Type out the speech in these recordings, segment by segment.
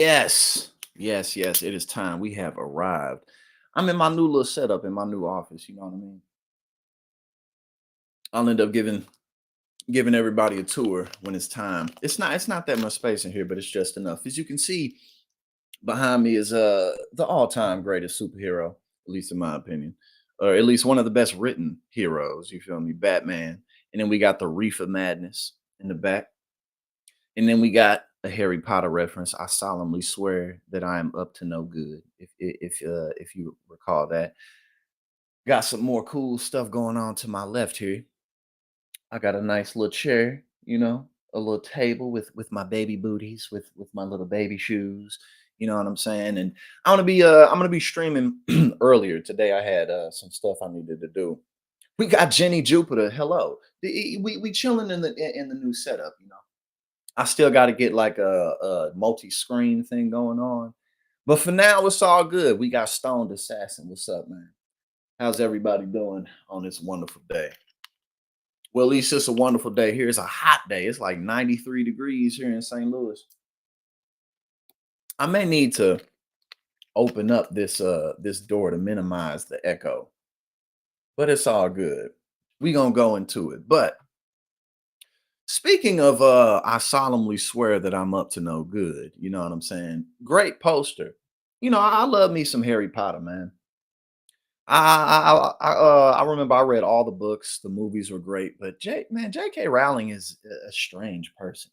Yes. Yes, yes, it is time. We have arrived. I'm in my new little setup in my new office, you know what I mean? I'll end up giving everybody a tour when it's time. It's not that much space in here, but it's just enough. As you can see, behind me is the all-time greatest superhero, at least in my opinion. Or at least one of the best written heroes, you feel me? Batman. And then we got the Reef of Madness in the back. And then we got a Harry Potter reference. I solemnly swear that I am up to no good. If you recall that, got some more cool stuff going on to my left here. I got a nice little chair, a little table with my baby booties, with my little baby shoes. You know what I'm saying? And I'm gonna be streaming earlier today. I had some stuff I needed to do. We got Jenny Jupiter. Hello. We chilling in the new setup. I still got to get like a multi-screen thing going on. But for now, it's all good. We got Stoned Assassin. What's up, man? How's everybody doing on this wonderful day? Well, at least it's a wonderful day here. It's a hot day. It's like 93 degrees here in St. Louis. I may need to open up this door to minimize the echo, but it's all good. We gonna go into it. But speaking of I solemnly swear that I'm up to no good. You know what I'm saying? Great poster. I love me some Harry Potter, man. I remember I read all the books. The movies were great, but J.K. Rowling is a strange person.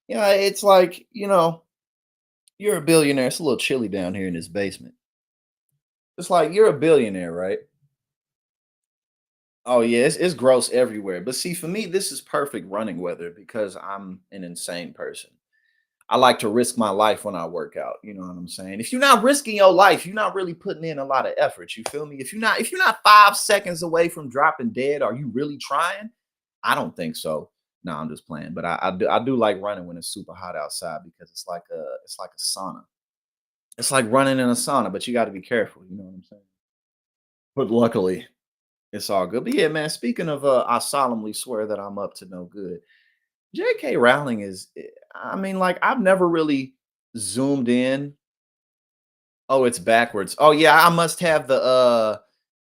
It's like you're a billionaire. It's a little chilly down here in this basement. It's like you're a billionaire, right? Oh yeah, it's gross everywhere. But see, for me, this is perfect running weather because I'm an insane person. I like to risk my life when I work out. You know what I'm saying? If you're not risking your life, you're not really putting in a lot of effort. You feel me? If you're not 5 seconds away from dropping dead, are you really trying? I don't think so. No, I'm just playing. But I do like running when it's super hot outside because it's like a sauna. It's like running in a sauna, but you got to be careful. You know what I'm saying? But luckily, it's all good. But yeah, man. Speaking of, I solemnly swear that I'm up to no good. J.K. Rowling is, I mean, like I've never really zoomed in. Oh, it's backwards. Oh yeah, I must have the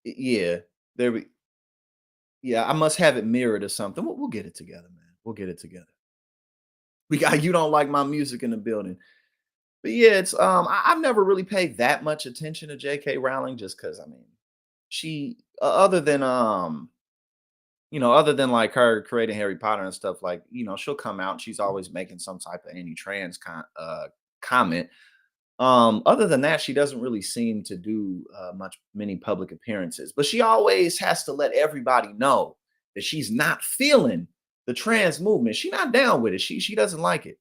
yeah. There we Yeah, I must have it mirrored or something. We'll get it together, man. We'll get it together. We got you don't like my music in the building. But yeah, it's I've never really paid that much attention to J.K. Rowling just because I mean she other than like her creating Harry Potter and stuff, like, she'll come out and she's always making some type of anti-trans comment. Other than that, she doesn't really seem to do many public appearances, but she always has to let everybody know that she's not feeling the trans movement. She's not down with it. She doesn't like it.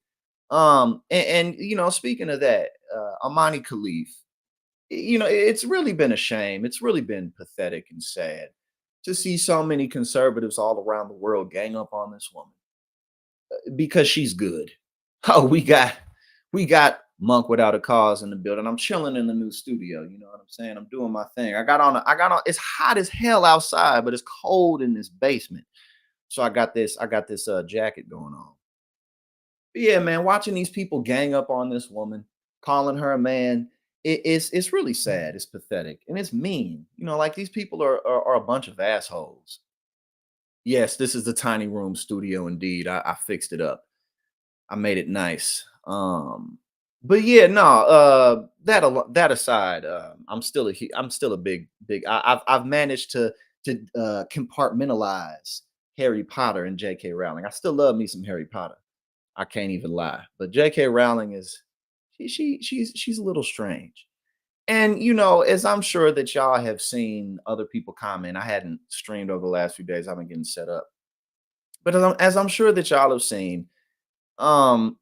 And speaking of that, Amani Khalif, it's really been a shame. It's really been pathetic and sad to see so many conservatives all around the world gang up on this woman because she's good. Oh, we got Monk without a cause in the building. I'm chilling in the new studio. You know what I'm saying? I'm doing my thing. I got on. It's hot as hell outside, but it's cold in this basement. So I got this jacket going on. But yeah, man, watching these people gang up on this woman, calling her a man, it's really sad. It's pathetic and it's mean. Like these people are a bunch of assholes. Yes, this is the tiny room studio. Indeed, I fixed it up. I made it nice. But yeah, no. That aside, I'm still a big. I've managed to compartmentalize Harry Potter and J.K. Rowling. I still love me some Harry Potter. I can't even lie. But J.K. Rowling is she's a little strange. And as I'm sure that y'all have seen other people comment, I hadn't streamed over the last few days. I've been getting set up. But as I'm sure that y'all have seen, um,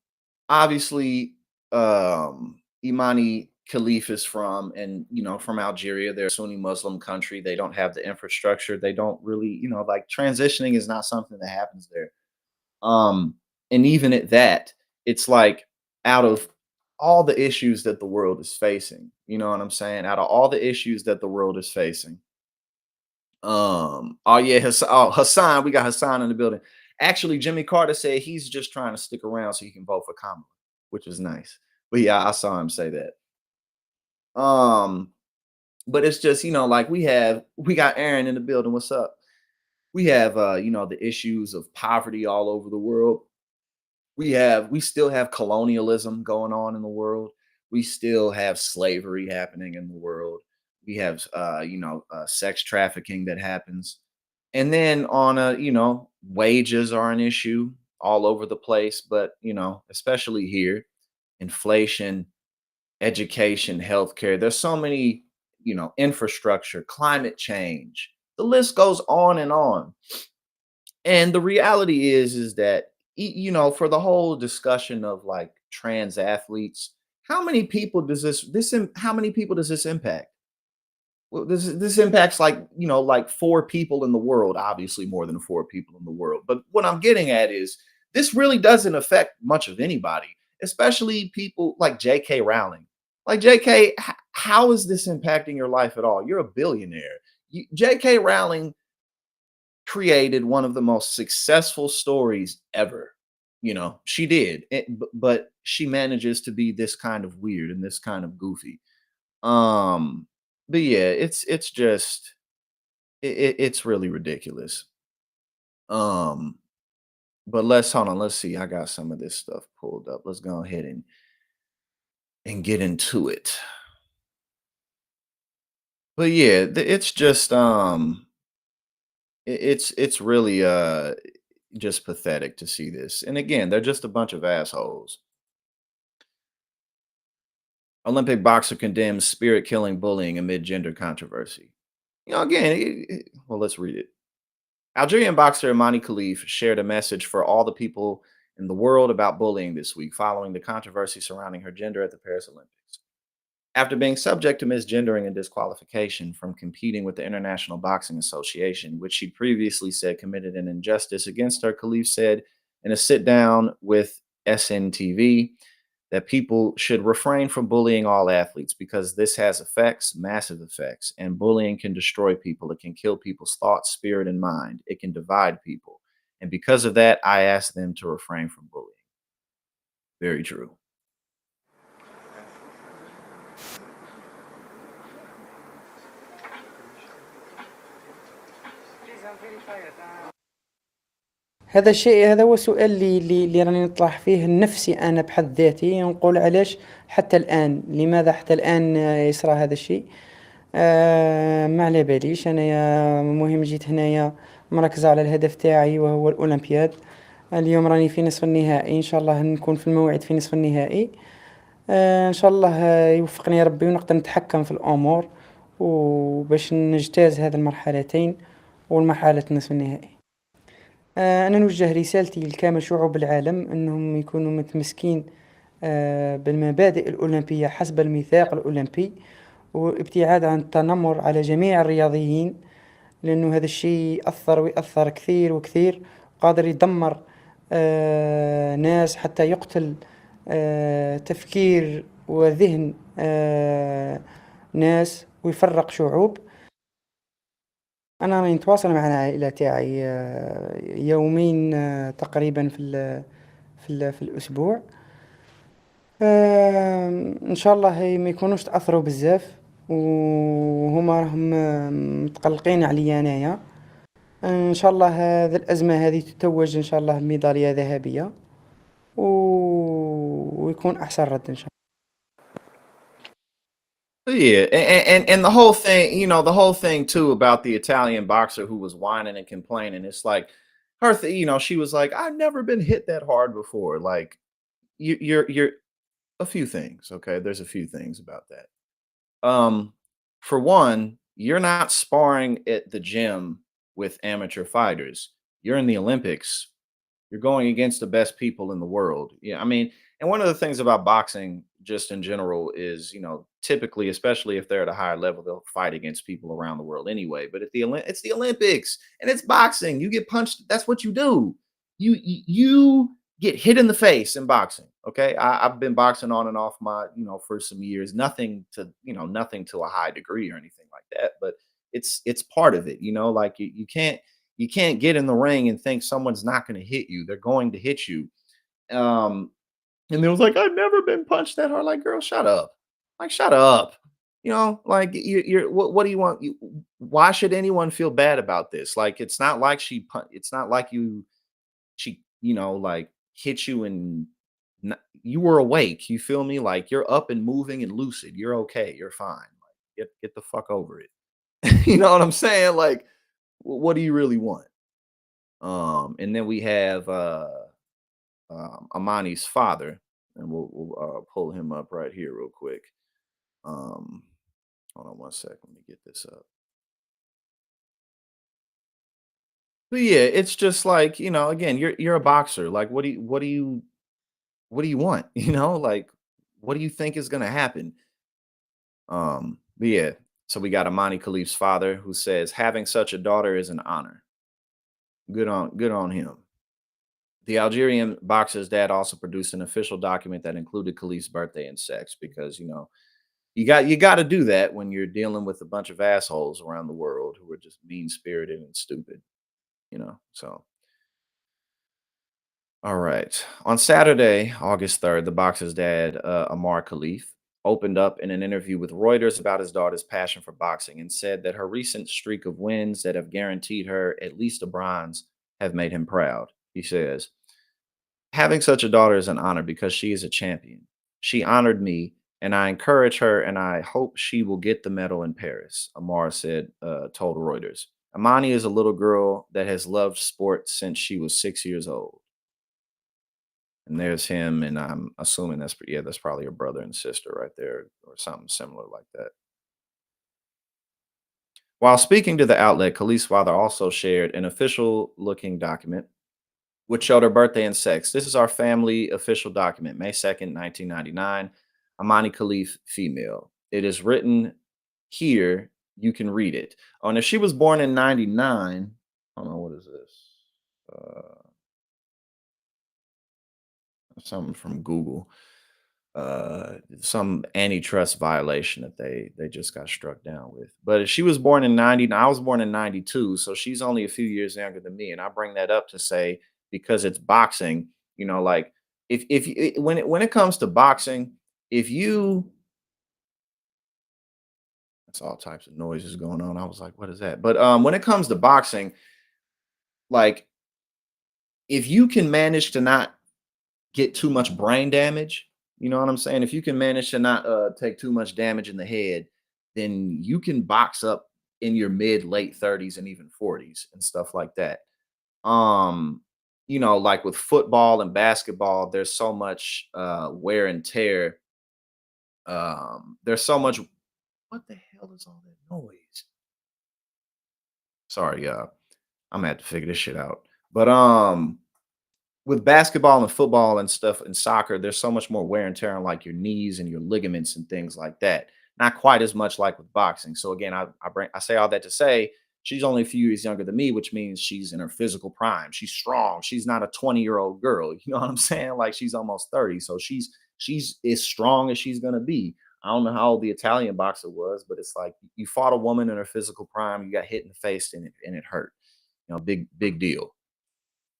obviously, Imani Khelif is from Algeria. They're a Sunni Muslim country. They don't have the infrastructure. They don't really, like transitioning is not something that happens there. Um, and even at that, it's like out of all the issues that the world is facing, you know what I'm saying? Out of all the issues that the world is facing, oh yeah, Hassan, we got Hassan in the building. Actually, Jimmy Carter said he's just trying to stick around so he can vote for Kamala, which is nice. But yeah, I saw him say that. Um, but it's just, like we got Aaron in the building. What's up? We have the issues of poverty all over the world. We still have colonialism going on in the world. We still have slavery happening in the world. We have sex trafficking that happens. And then on a, wages are an issue all over the place, but especially here, inflation, education, healthcare. There's so many, infrastructure, climate change. The list goes on and on. And the reality is that for the whole discussion of like trans athletes, how many people does how many people does this impact? Well, this impacts like, like four people in the world, obviously more than four people in the world. But what I'm getting at is this really doesn't affect much of anybody, especially people like JK Rowling. Like JK, how is this impacting your life at all? You're a billionaire. JK Rowling created one of the most successful stories ever. She did, but she manages to be this kind of weird and this kind of goofy. Um, but yeah, it's just it's really ridiculous. Um, but let's hold on. Let's see. I got some of this stuff pulled up. Let's go ahead and get into it. But yeah, it's just it's really just pathetic to see this. And again, they're just a bunch of assholes. Olympic boxer condemns spirit killing bullying amid gender controversy. Again, well, let's read it. Algerian boxer Imane Khelif shared a message for all the people in the world about bullying this week following the controversy surrounding her gender at the Paris Olympics. After being subject to misgendering and disqualification from competing with the International Boxing Association, which she previously said committed an injustice against her, Khalif said in a sit down with SNTV that people should refrain from bullying all athletes because this has effects, massive effects, and bullying can destroy people. It can kill people's thoughts, spirit, and mind. It can divide people. And because of that, I ask them to refrain from bullying. Very true. هذا الشيء هذا هو السؤال اللي راني نطرح فيه لنفسي أنا بحد ذاتي، نقول علاش حتى الآن، لماذا حتى الآن يصرى هذا الشيء؟ ما على باليش أنايا، المهم جيت هنايا مركزة على الهدف تاعي وهو الأولمبياد. اليوم راني في نصف النهائي، إن شاء الله نكون في الموعد في نصف النهائي. إن شاء الله يوفقني ربي ونقدر نتحكم في الأمور وباش نجتاز هذه المرحلتين والمرحلة النصف النهائي. أنا نوجه رسالتي لكامل شعوب العالم أنهم يكونوا متمسكين بالمبادئ الأولمبية حسب الميثاق الأولمبي، وابتعاد عن التنمر على جميع الرياضيين، لأنه هذا الشيء أثر ويأثر كثير وكثير، قادر يدمر ناس، حتى يقتل تفكير وذهن ناس ويفرق شعوب. أنا راني نتواصل مع العائلة تاعي يومين تقريبا في الأسبوع. إن شاء الله ما يكونوش تأثروا بزاف، وهما راهم متقلقين عليا أنايا. إن شاء الله هذه الأزمة هذه تتوج إن شاء الله بميدالية ذهبية ويكون أحسن رد إن شاء Yeah, and the whole thing, the whole thing too about the Italian boxer who was whining and complaining. It's like she was like, "I've never been hit that hard before." Like you're a few things. Okay, there's a few things about that. For one, you're not sparring at the gym with amateur fighters. You're in the Olympics. You're going against the best people in the world. Yeah, I mean, and one of the things about boxing, just in general, is typically, especially if they're at a higher level, they'll fight against people around the world anyway. But it's the Olympics and it's boxing. You get punched. That's what you do. You get hit in the face in boxing. Okay, I've been boxing on and off my for some years. Nothing to a high degree or anything like that. But it's part of it. Like you can't get in the ring and think someone's not going to hit you. They're going to hit you. Um, And it was like, "I've never been punched that hard." Like, "Girl, shut up." Like, "Shut up." Like, you're what do you want? Why should anyone feel bad about this? Like, it's not like it's not like she, like, hit you and you were awake. You feel me? Like, you're up and moving and lucid. You're okay. You're fine. Like, get the fuck over it. You know what I'm saying? Like, what do you really want? And then we have Amani's father, and we'll pull him up right here real quick. Um, Hold on one sec. Let me get this up. But yeah, it's just like, again, you're a boxer. Like, what do you want? Like, what do you think is gonna happen? But yeah, so we got Amani Khalif's father who says having such a daughter is an honor. Good on him. The Algerian boxer's dad also produced an official document that included Khalif's birthday and sex because you got to do that when you're dealing with a bunch of assholes around the world who are just mean spirited and stupid. So all right. On Saturday, August 3rd, the boxer's dad, Amar Khalif, opened up in an interview with Reuters about his daughter's passion for boxing and said that her recent streak of wins that have guaranteed her at least a bronze have made him proud. He says, having such a daughter is an honor because she is a champion. She honored me, and I encourage her, and I hope she will get the medal in Paris, Amar told Reuters. Amani is a little girl that has loved sport since she was 6 years old. And there's him, and I'm assuming that's probably a brother and sister right there, or something similar like that. While speaking to the outlet, Khalif's father also shared an official looking document which showed her birthday and sex. This is our family official document, May 2nd, 1999. Amani Khalif, female. It is written here. You can read it. Oh, and if she was born in 99, I don't know, what is this? Uh, Something from Google. Some antitrust violation that they just got struck down with. But if she was born in 90, I was born in 92, so she's only a few years younger than me. And I bring that up to say because it's boxing, like when it comes to boxing, if you that's all types of noises going on. I was like, what is that? But when it comes to boxing, like if you can manage to not get too much brain damage, you know what I'm saying? If you can manage to not take too much damage in the head, then you can box up in your mid late 30s and even 40s and stuff like that. Um, like with football and basketball, there's so much wear and tear. There's so much. What the hell is all that noise? Sorry, I'm gonna have to figure this shit out. But with basketball and football and stuff and soccer, there's so much more wear and tear on like your knees and your ligaments and things like that. Not quite as much like with boxing. So again, I say all that to say she's only a few years younger than me, which means she's in her physical prime. She's strong. She's not a 20-year-old girl. You know what I'm saying? Like she's almost 30. So she's as strong as she's gonna be. I don't know how old the Italian boxer was, but it's like you fought a woman in her physical prime, you got hit in the face and it hurt. Big deal.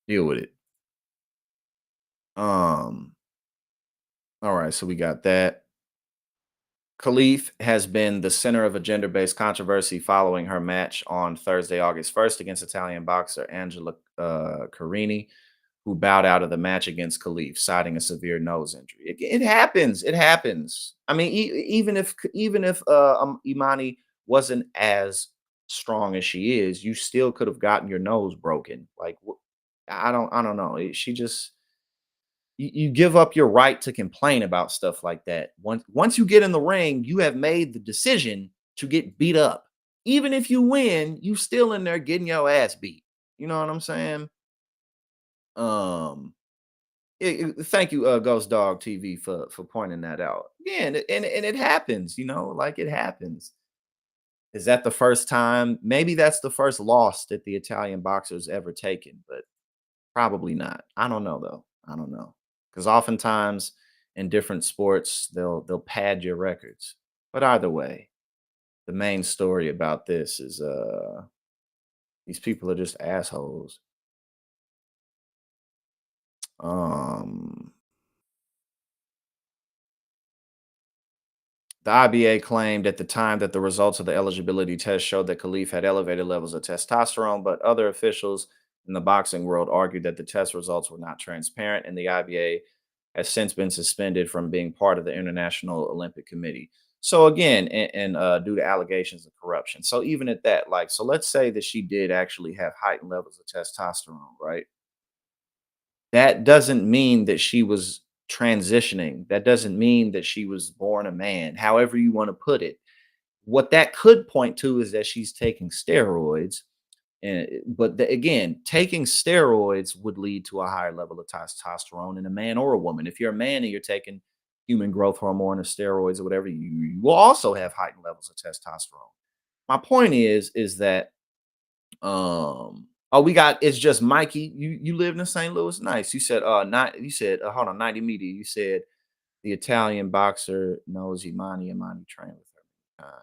Deal with it. Um, all right, so we got that. Khalif has been the center of a gender based controversy following her match on Thursday, August 1st, against Italian boxer Angela Carini, who bowed out of the match against Khalif, citing a severe nose injury. It happens. It happens. I mean, even if Imani wasn't as strong as she is, you still could have gotten your nose broken. Like, I don't know. She just you give up your right to complain about stuff like that. Once you get in the ring, you have made the decision to get beat up. Even if you win, you still in there getting your ass beat. You know what I'm saying? Um, Thank you, Ghost Dog TV, for pointing that out. Yeah, and it happens. Like it happens. Is that the first time? Maybe that's the first loss that the Italian boxers ever taken, but probably not. I don't know though. I don't know. Because oftentimes in different sports, they'll pad your records. But either way, the main story about this is these people are just assholes. Um The IBA claimed at the time that the results of the eligibility test showed that Khelif had elevated levels of testosterone, but other officials in the boxing world argued that the test results were not transparent, and the IBA has since been suspended from being part of the International Olympic Committee. So again, and due to allegations of corruption. So even at that, like, so let's say that she did actually have heightened levels of testosterone, right? That doesn't mean that she was transitioning. That doesn't mean that she was born a man, however you want to put it. What that could point to is that she's taking steroids. And but again, taking steroids would lead to a higher level of testosterone in a man or a woman. If you're a man and you're taking human growth hormone or steroids or whatever, you will also have heightened levels of testosterone. My point is that oh, we got it's just Mikey. You live in St. Louis. Nice. You said not you said hold on, 90 media. You said the Italian boxer knows Imane trained with her.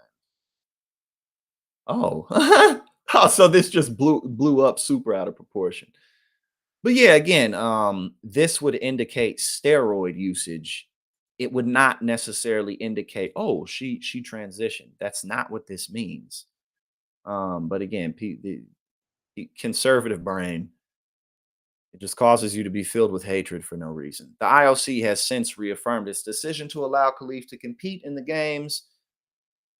Oh. Oh, so this just blew up super out of proportion. But yeah, again, this would indicate steroid usage. It would not necessarily indicate, oh, she transitioned. That's not what this means. But again, the conservative brain, it just causes you to be filled with hatred for no reason. The IOC has since reaffirmed its decision to allow Khalif to compete in the games.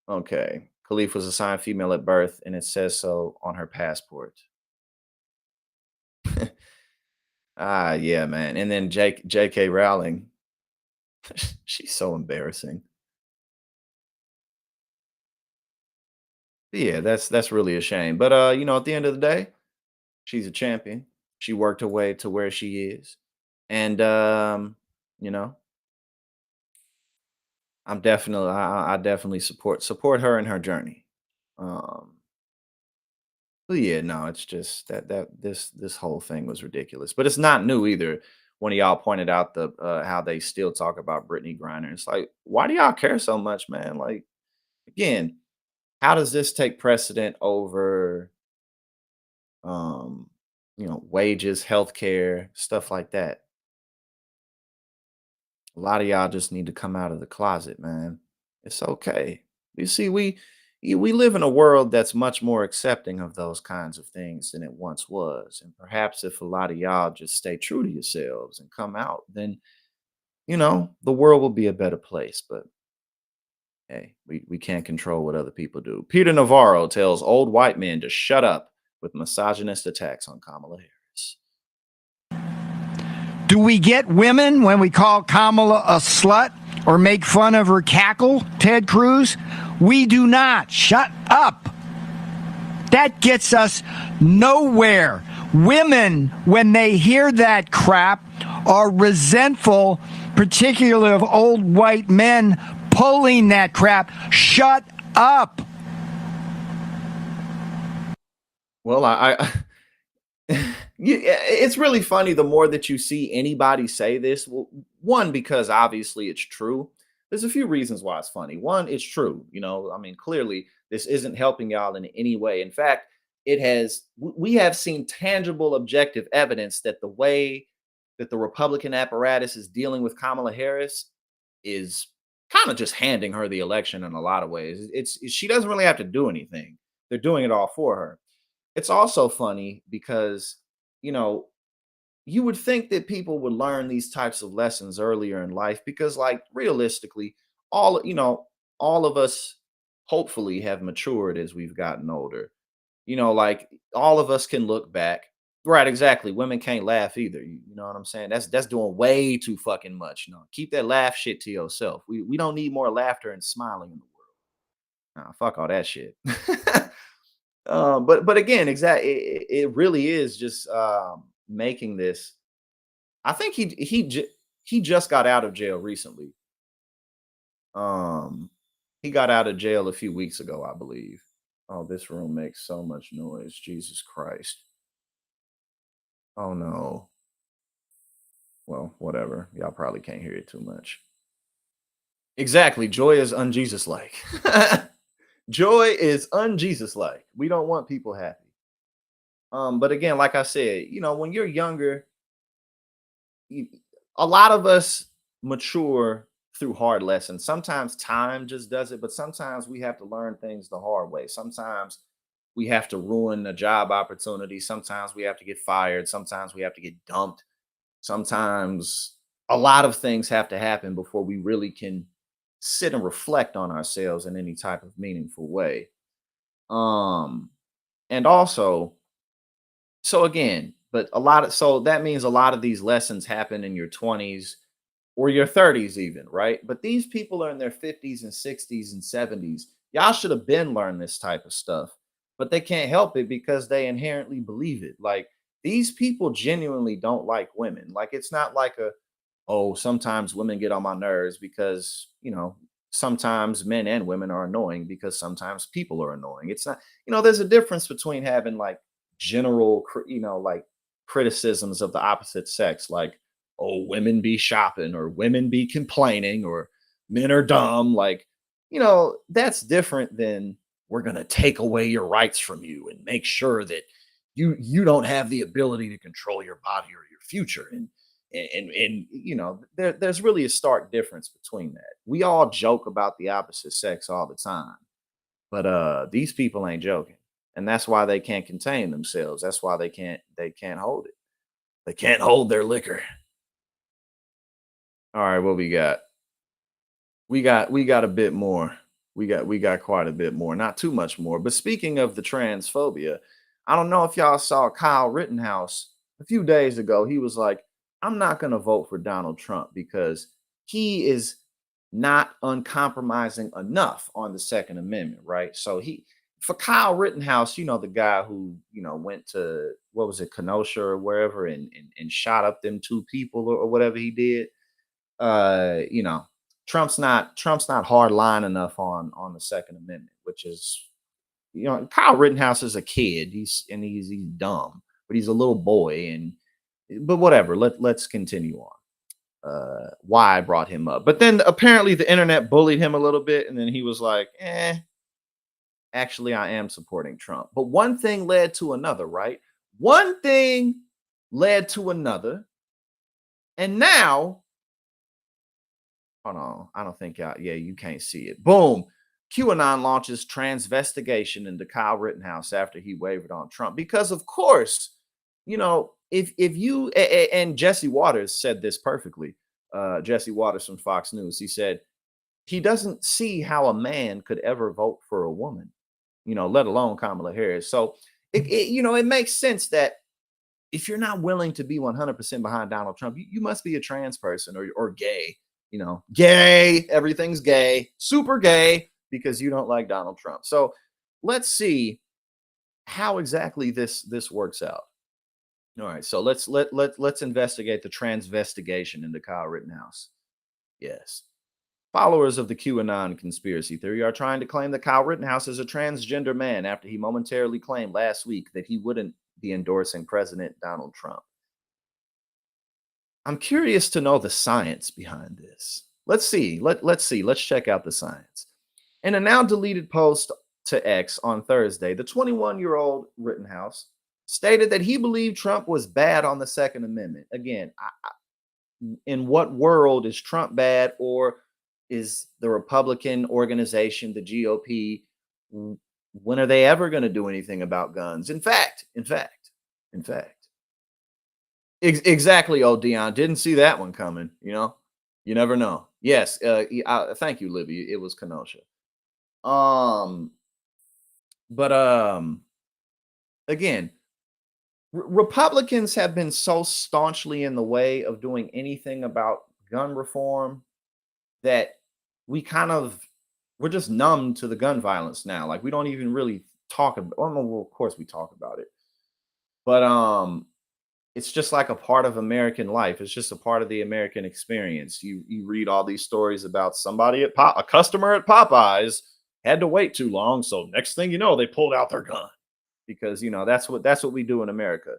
Okay. Khalif was assigned female at birth, and it says so on her passport. Ah, yeah, man. And then J.K. Rowling, she's so embarrassing. Yeah, that's really a shame. But at the end of the day, she's a champion. She worked her way to where she is. And you know, I definitely support her in her journey. Um but yeah, no, it's just that this whole thing was ridiculous. But it's not new either. One of y'all pointed out the how they still talk about Brittany Griner. It's like, why do y'all care so much, man? Like, again, how does this take precedent over um, wages, healthcare, stuff like that? A lot of y'all just need to come out of the closet, man. It's okay. You see, we live in a world that's much more accepting of those kinds of things than it once was. And perhaps if a lot of y'all just stay true to yourselves and come out, then the world will be a better place. But hey, we can't control what other people do. Peter Navarro tells old white men to shut up with misogynist attacks on Kamala Harris. Do we get women when we call Kamala a slut or make fun of her cackle, Ted Cruz? We do not. Shut up. That gets us nowhere. Women, when they hear that crap, are resentful, particularly of old white men pulling that crap. Shut up. Well, it's really funny the more that you see anybody say this. Well, one, because obviously it's true. There's a few reasons why it's funny. One, it's true. I mean, clearly this isn't helping y'all in any way. In fact, we have seen tangible, objective evidence that the way that the Republican apparatus is dealing with Kamala Harris is kind of just handing her the election in a lot of ways. She doesn't really have to do anything. They're doing it all for her. It's also funny because, you know, you would think that people would learn these types of lessons earlier in life because, like, realistically, all of us hopefully have matured as we've gotten older. Like, all of us can look back. Right, exactly. Women can't laugh either. You know what I'm saying? That's doing way too fucking much. Keep that laugh shit to yourself. We don't need more laughter and smiling in the world. Nah, fuck all that shit. But again, exactly, it really is just making this. I think he just got out of jail recently. Um, he got out of jail a few weeks ago, I believe. Oh, this room makes so much noise. Jesus Christ. Oh no. Well, whatever. Y'all probably can't hear it too much. Exactly. Joy is unJesus like. Joy is unJesus like. We don't want people happy. But again, like I said, when you're younger, you, a lot of us mature through hard lessons. Sometimes time just does it, but sometimes we have to learn things the hard way. Sometimes we have to ruin a job opportunity. Sometimes we have to get fired. Sometimes we have to get dumped. Sometimes a lot of things have to happen before we really can sit and reflect on ourselves in any type of meaningful way. Um, and also, so again, but a lot of so that means a lot of these lessons happen in your 20s or your 30s even, right? But these people are in their 50s and 60s and 70s. Y'all should have been learned this type of stuff, but they can't help it because they inherently believe it. Like these people genuinely don't like women. Like it's not like a, oh, sometimes women get on my nerves because, sometimes men and women are annoying because sometimes people are annoying. It's not, there's a difference between having like general, like criticisms of the opposite sex, like, oh, women be shopping or women be complaining or men are dumb. Like, that's different than we're going to take away your rights from you and make sure that you don't have the ability to control your body or your future. And there's really a stark difference between that. We all joke about the opposite sex all the time, but these people ain't joking, and that's why they can't contain themselves. That's why they can't hold it. They can't hold their liquor. All right, what we got? We got a bit more. We got quite a bit more. Not too much more. But speaking of the transphobia, I don't know if y'all saw Kyle Rittenhouse a few days ago. He was like, "I'm not going to vote for Donald Trump because he is not uncompromising enough on the Second Amendment." Right? So for Kyle Rittenhouse, the guy who went to, what was it, Kenosha or wherever, and shot up them two people or whatever he did. uh, you know, Trump's not hard line enough on the Second Amendment, which is, Kyle Rittenhouse is a kid. He's dumb, but he's a little boy, and but whatever. Let's continue on. Why I brought him up, but then apparently the internet bullied him a little bit, and then he was like, actually, I am supporting Trump. But one thing led to another, right? One thing led to another, and now, hold on. I don't think you can't see it. Boom. QAnon launches transvestigation into Kyle Rittenhouse after he wavered on Trump. Because of course, if you and Jesse Waters said this perfectly. Jesse Waters from Fox News. He said he doesn't see how a man could ever vote for a woman, let alone Kamala Harris. So it makes sense that if you're not willing to be 100% behind Donald Trump, you must be a trans person or gay, gay, everything's gay, super gay, because you don't like Donald Trump. So let's see how exactly this works out. All right, so let's investigate the transvestigation into Kyle Rittenhouse. Yes. Followers of the QAnon conspiracy theory are trying to claim that Kyle Rittenhouse is a transgender man after he momentarily claimed last week that he wouldn't be endorsing President Donald Trump. I'm curious to know the science behind this. Let's see. Let's see. Let's check out the science. In a now deleted post to X on Thursday, the 21-year-old Rittenhouse stated that he believed Trump was bad on the Second Amendment. Again, in what world is Trump bad, or is the Republican organization, the GOP, when are they ever going to do anything about guns? In fact, exactly. Oh, Dion, didn't see that one coming. You never know. Yes. Thank you, Libby. It was Kenosha. But again, Republicans have been so staunchly in the way of doing anything about gun reform that we're just numb to the gun violence now. Like we don't even really talk about. Well, of course we talk about it, but it's just like a part of American life. It's just a part of the American experience. You read all these stories about somebody a customer at Popeyes had to wait too long, so next thing you know, they pulled out their gun because that's what we do in America.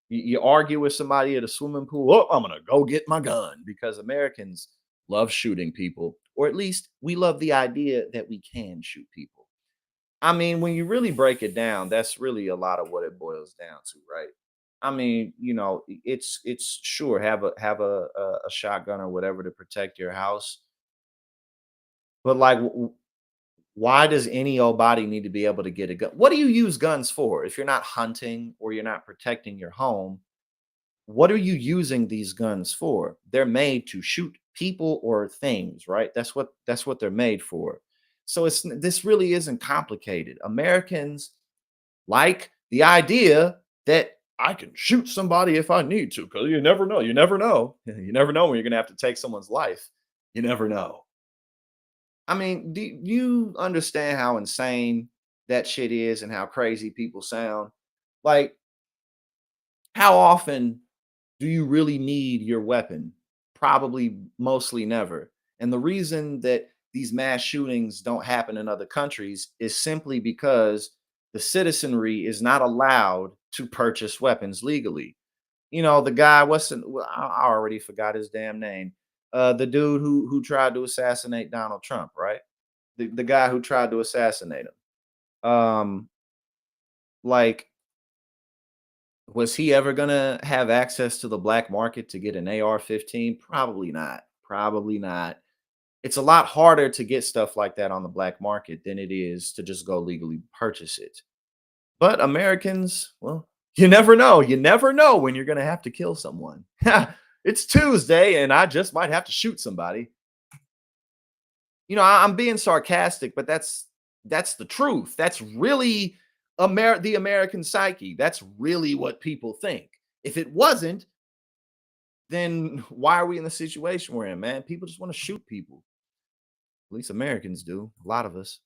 You argue with somebody at a swimming pool. Oh, I'm gonna go get my gun, because Americans love shooting people, or at least we love the idea that we can shoot people. I mean, when you really break it down, that's really a lot of what it boils down to, right? I mean, it's sure, have a shotgun or whatever to protect your house, But like, why does any old body need to be able to get a gun? What do you use guns for if you're not hunting or you're not protecting your home? What are you using these guns for? They're made to shoot people or things, right? That's what they're made for. So this really isn't complicated. Americans like the idea that I can shoot somebody if I need to, because you never know. You never know. You never know when you're gonna have to take someone's life. You never know. I mean, do you understand how insane that shit is and how crazy people sound? Like, how often do you really need your weapon? Probably mostly never. And the reason that these mass shootings don't happen in other countries is simply because the citizenry is not allowed to purchase weapons legally. You know, the guy, I already forgot his damn name. The dude who tried to assassinate Donald Trump, right? The guy who tried to assassinate him. Like, was he ever gonna have access to the black market to get an AR-15? Probably not. Probably not. It's a lot harder to get stuff like that on the black market than it is to just go legally purchase it. But Americans, well, you never know. You never know when you're gonna have to kill someone. It's Tuesday, and I just might have to shoot somebody. You know, I'm being sarcastic, but that's the truth. That's really the American psyche. That's really what people think. If it wasn't, then why are we in the situation we're in, man? People just want to shoot people. At least Americans do. A lot of us.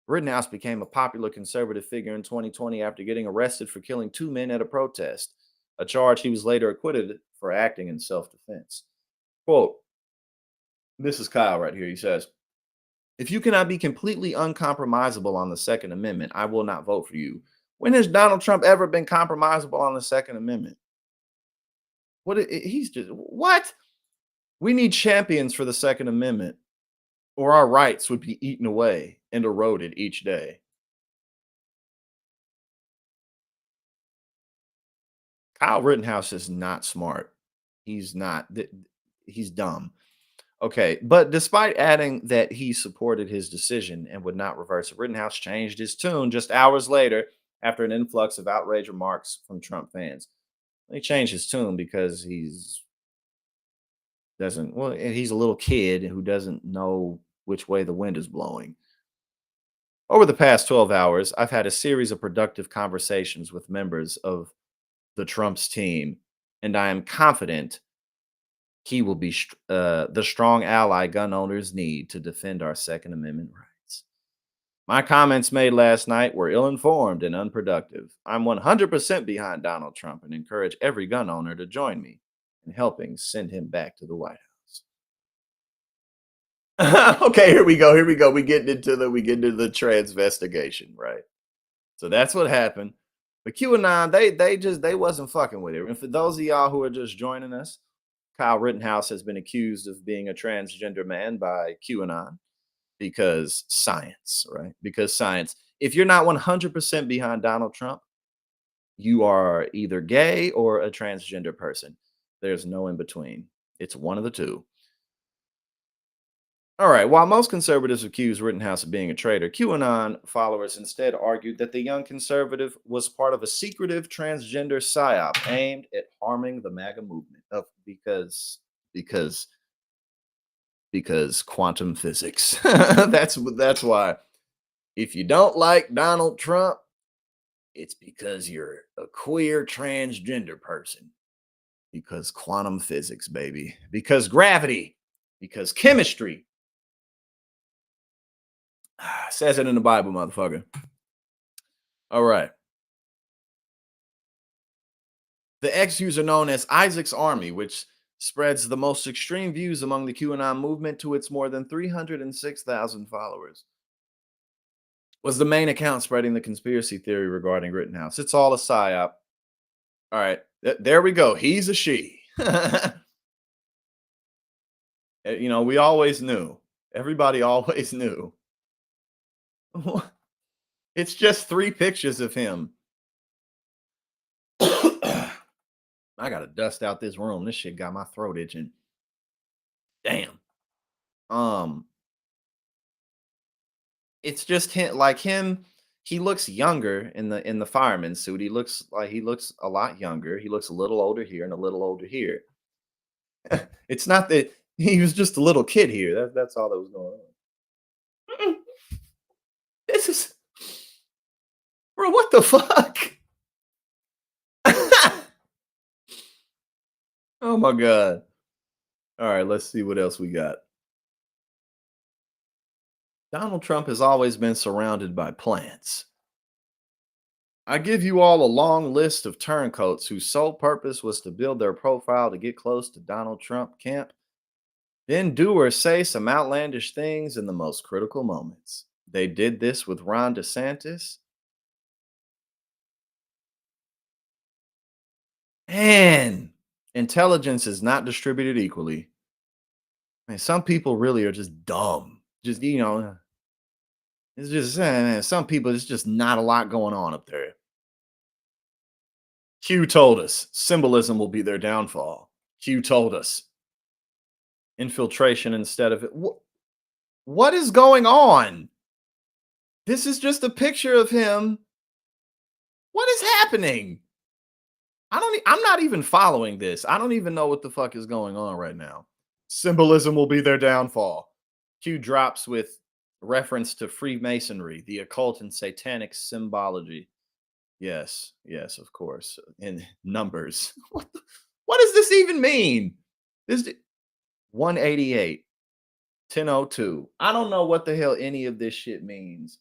Rittenhouse became a popular conservative figure in 2020 after getting arrested for killing two men at a protest, a charge he was later acquitted for acting in self-defense. Quote, this is Kyle right here. He says, if you cannot be completely uncompromisable on the Second Amendment, I will not vote for you. When has Donald Trump ever been compromisable on the Second Amendment? He's just what? We need champions for the Second Amendment, or our rights would be eaten away and eroded each day. Kyle Rittenhouse is not smart. He's not. He's dumb. Okay, but despite adding that he supported his decision and would not reverse it, Rittenhouse changed his tune just hours later after an influx of outrage remarks from Trump fans. He changed his tune because he's a little kid who doesn't know which way the wind is blowing. Over the past 12 hours, I've had a series of productive conversations with members of the Trump's team, and I am confident he will be the strong ally gun owners need to defend our Second Amendment rights. My comments made last night were ill informed and unproductive. I'm 100% behind Donald Trump and encourage every gun owner to join me in helping send him back to the White House. Okay, here we go. Here we go. We get into the transvestigation, right? So that's what happened. But QAnon, they wasn't fucking with it. And for those of y'all who are just joining us, Kyle Rittenhouse has been accused of being a transgender man by QAnon because science, right? Because science. If you're not 100% behind Donald Trump, you are either gay or a transgender person. There's no in between. It's one of the two. All right. While most conservatives accuse Rittenhouse of being a traitor, QAnon followers instead argued that the young conservative was part of a secretive transgender psyop aimed at harming the MAGA movement. Because quantum physics. That's why. If you don't like Donald Trump, it's because you're a queer transgender person. Because quantum physics, baby. Because gravity. Because chemistry. Says it in the Bible, motherfucker. All right. The X user known as Isaac's Army, which spreads the most extreme views among the QAnon movement to its more than 306,000 followers, was the main account spreading the conspiracy theory regarding Rittenhouse. It's all a psyop. All right. There we go. He's a she. We always knew. Everybody always knew. It's just 3 pictures of him. I gotta dust out this room. This shit got my throat itching. Damn. It's just him, like him. He looks younger in the fireman suit. He looks a lot younger. He looks a little older here and a little older here. It's not that he was just a little kid here. That's all that was going on. Mm-mm. This is, bro. What the fuck? Oh my god. All right, let's see what else we got. Donald Trump has always been surrounded by plants. I give you all a long list of turncoats whose sole purpose was to build their profile to get close to Donald Trump camp, then do or say some outlandish things in the most critical moments. They did this with Ron DeSantis. And intelligence is not distributed equally. Man, some people really are just dumb. Just, it's just some people, it's just not a lot going on up there. Q told us symbolism will be their downfall. Q told us infiltration instead of it. What is going on? This is just a picture of him. What is happening? I'm not even following this. I don't even know what the fuck is going on right now. Symbolism will be their downfall. Q drops with reference to Freemasonry, the occult and satanic symbology. Yes, of course. In numbers. What does this even mean? This 188, 1002. I don't know what the hell any of this shit means.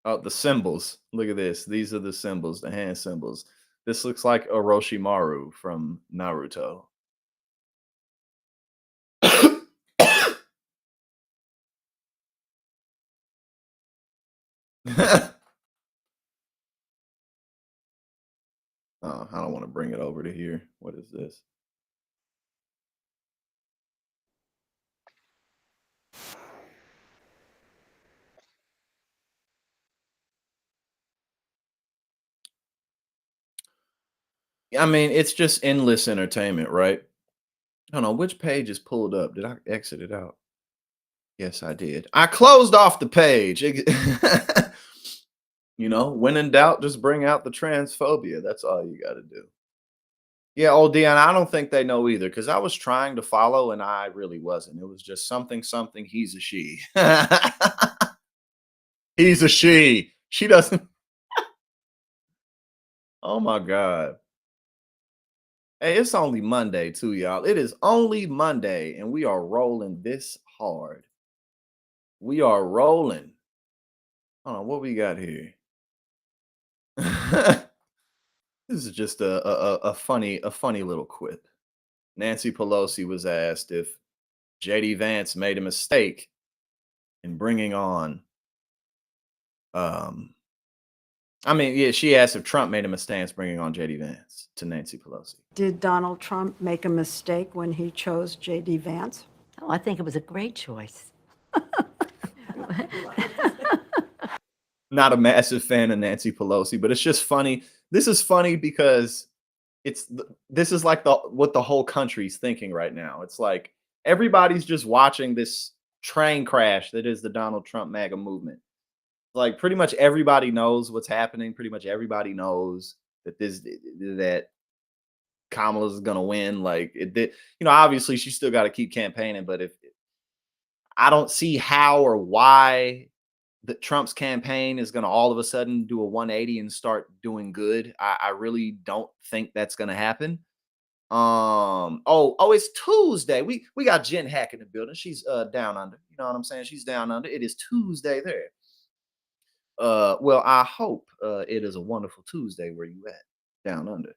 Oh, the symbols. Look at this. These are the symbols, the hand symbols. This looks like Orochimaru from Naruto. Oh, I don't want to bring it over to here. What is this? I mean, it's just endless entertainment, right? I don't know which page is pulled up. Did I exit it out? Yes, I did. I closed off the page. When in doubt, just bring out the transphobia. That's all you got to do. Yeah, old Dion, I don't think they know either because I was trying to follow and I really wasn't. It was just something, something. He's a she. He's a she. She doesn't. Oh my God. Hey, it's only Monday, too, y'all. It is only Monday, and we are rolling this hard. We are rolling. Hold on, what we got here? This is just a funny little quip. Nancy Pelosi was asked if JD Vance made a mistake in bringing on she asked if Trump made a mistake bringing on JD Vance to Nancy Pelosi. Did Donald Trump make a mistake when he chose J.D. Vance? Oh, I think it was a great choice. Not a massive fan of Nancy Pelosi, but it's just funny. This is funny because this is like what the whole country's thinking right now. It's like everybody's just watching this train crash that is the Donald Trump MAGA movement. Like pretty much everybody knows what's happening. Pretty much everybody knows that Kamala's gonna win. Like it did, obviously she still got to keep campaigning, but if I don't see how or why that Trump's campaign is going to all of a sudden do a 180 and start doing good. I really don't think that's going to happen. It's Tuesday. We got Jen Hack in the building. She's down under. You know what I'm saying? She's down under. It is Tuesday there. Well, I hope it is a wonderful Tuesday where you at down under.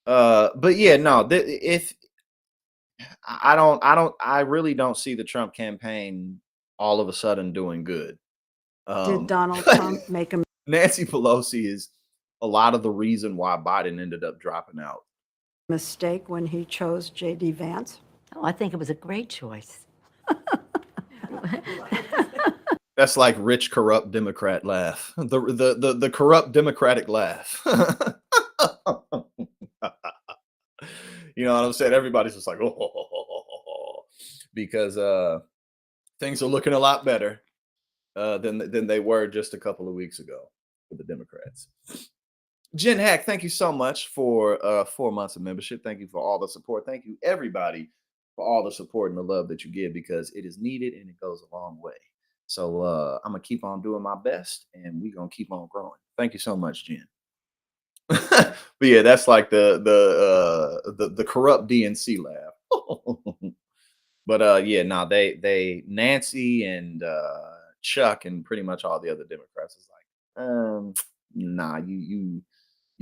But yeah, no, if I really don't see the Trump campaign all of a sudden doing good. Did Donald Trump make a Nancy Pelosi is a lot of the reason why Biden ended up dropping out. mistake when he chose J.D. Vance? Oh, I think it was a great choice. That's like rich corrupt Democrat laugh. The corrupt Democratic laugh. You know what I'm saying? Everybody's just like, oh, because things are looking a lot better than they were just a couple of weeks ago for the Democrats. Jen Hack, thank you so much for 4 months of membership. Thank you for all the support. Thank you, everybody, for all the support and the love that you give because it is needed and it goes a long way. So I'm gonna keep on doing my best and we're gonna keep on growing. Thank you so much, Jen. But yeah, that's like the corrupt DNC laugh. But yeah, no, they Nancy and Chuck and pretty much all the other Democrats is like, nah, you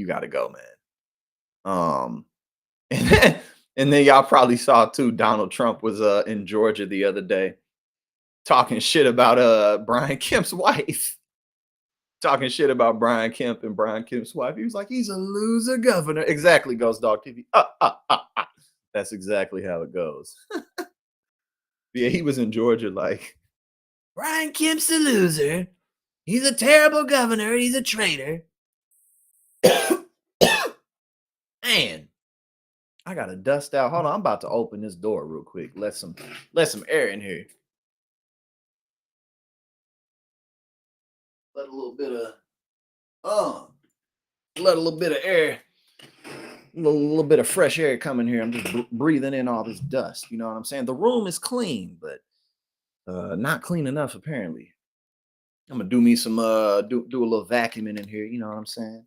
gotta go, man. And then y'all probably saw too, Donald Trump was in Georgia the other day talking shit about Brian Kemp's wife. Talking shit about Brian Kemp and Brian Kemp's wife. He was like, he's a loser governor. Exactly, Ghost Dog TV. That's exactly how it goes. Yeah, he was in Georgia like, Brian Kemp's a loser. He's a terrible governor. He's a traitor. Man, I gotta dust out. Hold on, I'm about to open this door real quick. Let some air in here. Let a little bit of air, a little bit of fresh air come in here. I'm just breathing in all this dust. You know what I'm saying? The room is clean, but not clean enough apparently. I'm gonna do me some do a little vacuuming in here. You know what I'm saying?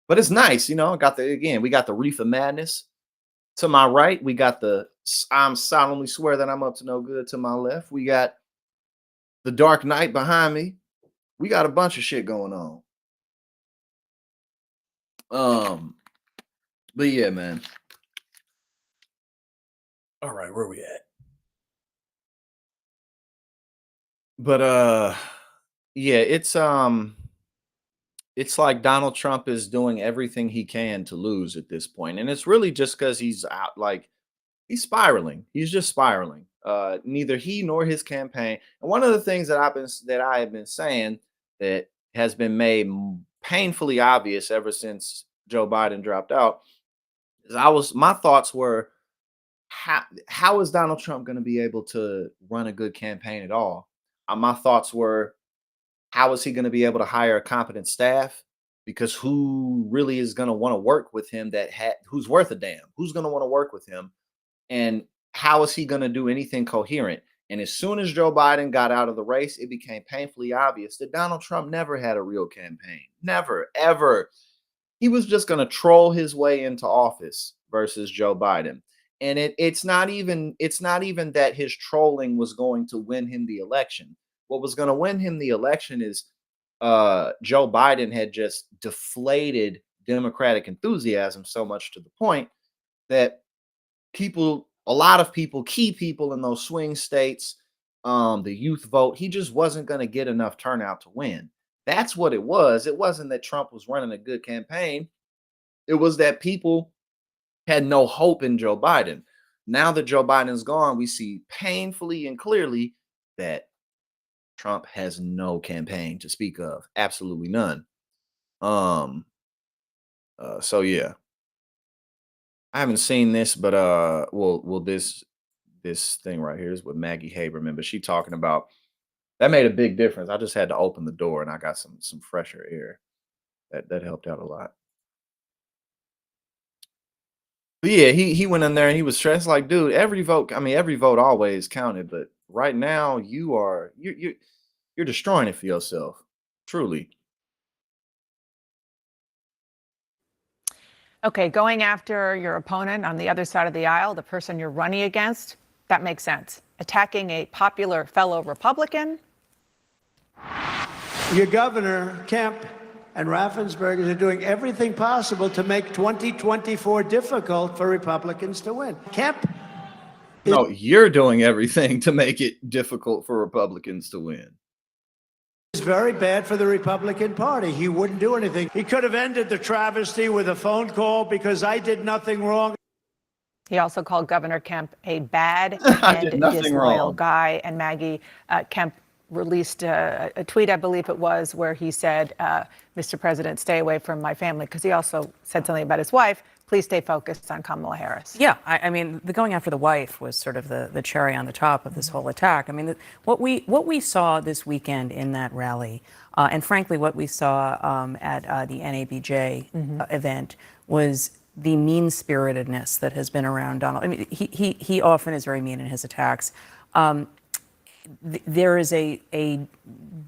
But it's nice, you know. We got the Reefer Madness to my right. We got the I'm solemnly swear that I'm up to no good to my left. We got the Dark Knight behind me. We got a bunch of shit going on. But yeah, man. All right, where we at? But yeah, it's like Donald Trump is doing everything he can to lose at this point. And it's really just because he's out, like he's spiraling. He's just spiraling. Neither he nor his campaign. And one of the things that I have been saying that has been made painfully obvious ever since Joe Biden dropped out is my thoughts were how is Donald Trump going to be able to run a good campaign at all? My thoughts were how is he going to be able to hire a competent staff? Because who really is going to want to work with him who's worth a damn? Who's going to want to work with him? And how is he going to do anything coherent? And as soon as Joe Biden got out of the race, it became painfully obvious that Donald Trump never had a real campaign. Never, ever. He was just going to troll his way into office versus Joe Biden. And it's not even that his trolling was going to win him the election. What was going to win him the election is Joe Biden had just deflated Democratic enthusiasm so much to the point that a lot of people, key people in those swing states, the youth vote, he just wasn't going to get enough turnout to win. That's what it was. It wasn't that Trump was running a good campaign. It was that people had no hope in Joe Biden. Now that Joe Biden's gone, we see painfully and clearly that Trump has no campaign to speak of. Absolutely none. So yeah. I haven't seen this, but this thing right here is with Maggie Haberman, but she talking about that made a big difference. I just had to open the door and I got some fresher air. That helped out a lot. But yeah, he went in there and he was stressed like, dude, every vote always counted, but right now you're destroying it for yourself. Truly. Okay, going after your opponent on the other side of the aisle, the person you're running against, that makes sense. Attacking a popular fellow Republican. Your governor, Kemp, and Raffensperger are doing everything possible to make 2024 difficult for Republicans to win. Kemp. No, you're doing everything to make it difficult for Republicans to win. It's very bad for the Republican Party. He wouldn't do anything. He could have ended the travesty with a phone call because I did nothing wrong. He also called Governor Kemp a bad and disloyal guy. And Maggie, Kemp released a tweet, I believe it was, where he said, Mr. President, stay away from my family, because he also said something about his wife, Please stay focused on Kamala Harris. Yeah, I mean, the going after the wife was sort of the cherry on the top of this whole attack. I mean, what we saw this weekend in that rally, and frankly, what we saw at the NABJ event was the mean-spiritedness that has been around Donald. I mean, he often is very mean in his attacks. There is a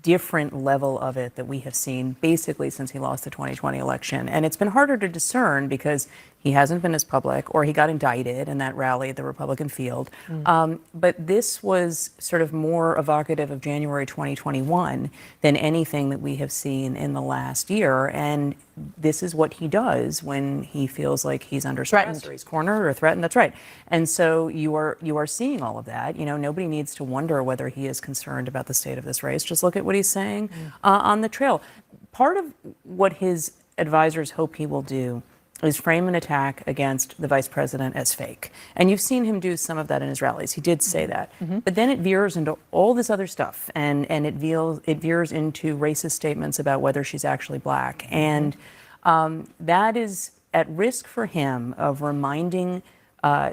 different level of it that we have seen basically since he lost the 2020 election. And it's been harder to discern because he hasn't been as public, or he got indicted in that rally at the Republican field. But this was sort of more evocative of January 2021 than anything that we have seen in the last year. And this is what he does when he feels like he's under stress or he's cornered or threatened. That's right. And so you are seeing all of that. You know, nobody needs to wonder whether he is concerned about the state of this race. Just look at what he's saying on the trail. Part of what his advisors hope he will do is frame an attack against the vice president as fake. And you've seen him do some of that in his rallies. He did say that. But then it veers into all this other stuff, and it veers into racist statements about whether she's actually black. And that is at risk for him of reminding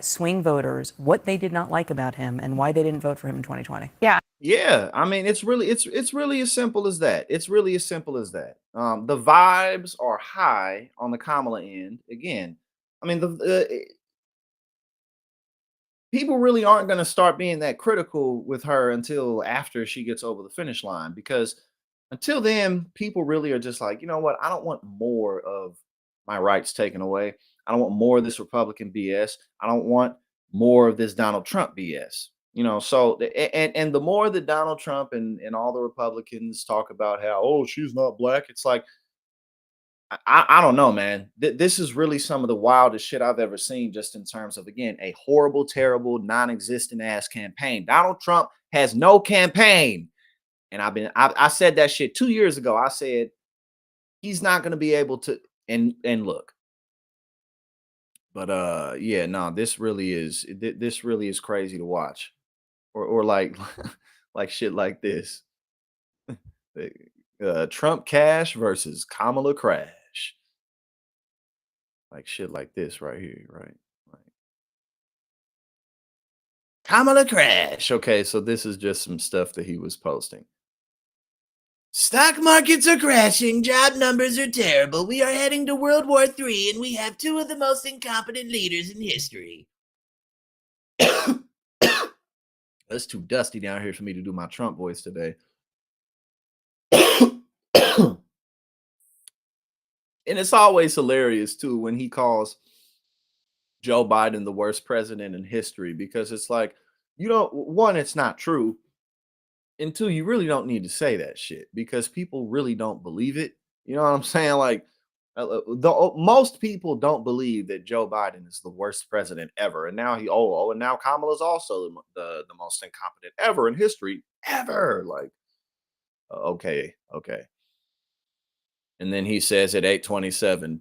swing voters what they did not like about him and why they didn't vote for him in 2020. Yeah, I mean, it's really as simple as that. It's really as simple as that. The vibes are high on the Kamala end. Again, I mean, people really aren't going to start being that critical with her until after she gets over the finish line, because until then, people really are just like, you know what? I don't want more of my rights taken away. I don't want more of this Republican BS. I don't want more of this Donald Trump BS. You know, so and the more that Donald Trump and all the Republicans talk about how, oh, she's not black, it's like, I don't know, man. This is really some of the wildest shit I've ever seen, just in terms of, again, a horrible, terrible, non-existent ass campaign. Donald Trump has no campaign. And I said that shit 2 years ago. I said he's not going to be able to, and look. But yeah, no, this really is crazy to watch. Or like like shit like this. Trump cash versus Kamala crash. Like shit like this right here, right? Like Kamala crash. Okay, so this is just some stuff that he was posting. Stock markets are crashing, job numbers are terrible, we are heading to World War III, and we have two of the most incompetent leaders in history. It's too dusty down here for me to do my Trump voice today. And it's always hilarious, too, when he calls Joe Biden the worst president in history, because it's like, you don't, one, it's not true. And two, you really don't need to say that shit because people really don't believe it. You know what I'm saying? Like, most people don't believe that Joe Biden is the worst president ever. And now and now Kamala's also the most incompetent ever in history, ever. Like, okay. And then he says at 8:27,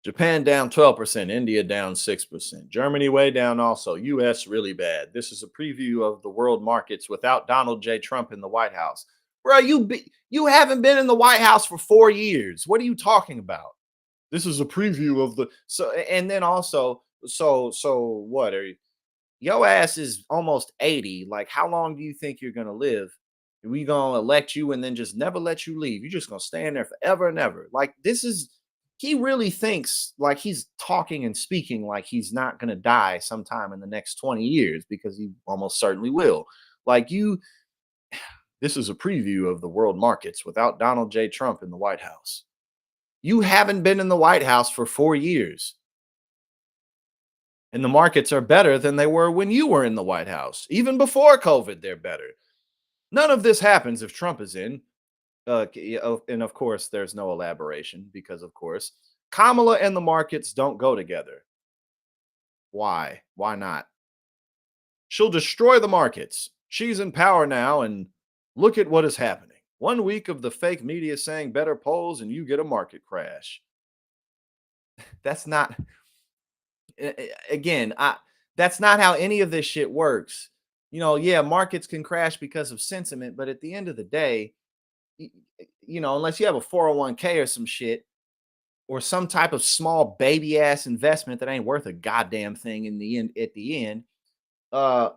Japan down 12%, India down 6%, Germany way down also, US really bad. This is a preview of the world markets without Donald J. Trump in the White House. Bro, you haven't been in the White House for 4 years. What are you talking about? This is a preview of the and then also what are you? Your ass is almost 80. Like, how long do you think you're gonna live? Are we gonna elect you and then just never let you leave? You're just gonna stay in there forever and ever. Like, he really thinks like he's talking and speaking like he's not gonna die sometime in the next 20 years, because he almost certainly will. Like, this is a preview of the world markets without Donald J. Trump in the White House. You haven't been in the White House for 4 years. And the markets are better than they were when you were in the White House. Even before COVID, they're better. None of this happens if Trump is in. And of course, there's no elaboration because, of course, Kamala and the markets don't go together. Why? Why not? She'll destroy the markets. She's in power now, and look at what is happening. 1 week of the fake media saying better polls, and you get a market crash. That's not, again, that's not how any of this shit works. You know, yeah, markets can crash because of sentiment, but at the end of the day, you know, unless you have a 401k or some shit, or some type of small baby ass investment that ain't worth a goddamn thing in the end, at the end,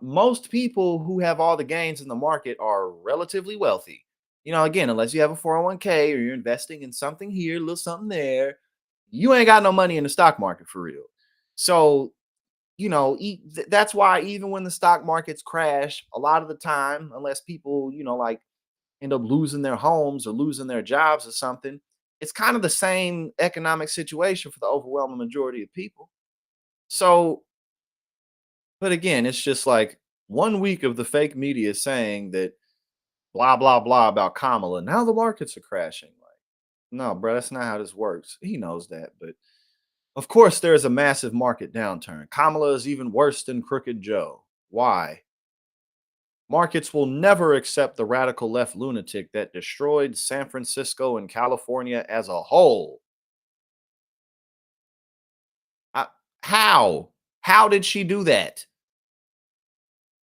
most people who have all the gains in the market are relatively wealthy. Again, unless you have a 401k or you're investing in something here, a little something there, you ain't got no money in the stock market for real. So, that's why even when the stock markets crash, a lot of the time, unless people, like end up losing their homes or losing their jobs or something, it's kind of the same economic situation for the overwhelming majority of people. So, but again, it's just like 1 week of the fake media saying that blah blah blah about Kamala. Now the markets are crashing. Like, no, bro, that's not how this works. He knows that, but of course there is a massive market downturn. Kamala is even worse than Crooked Joe. Why? Markets will never accept the radical left lunatic that destroyed San Francisco and California as a whole. I, how? How did she do that?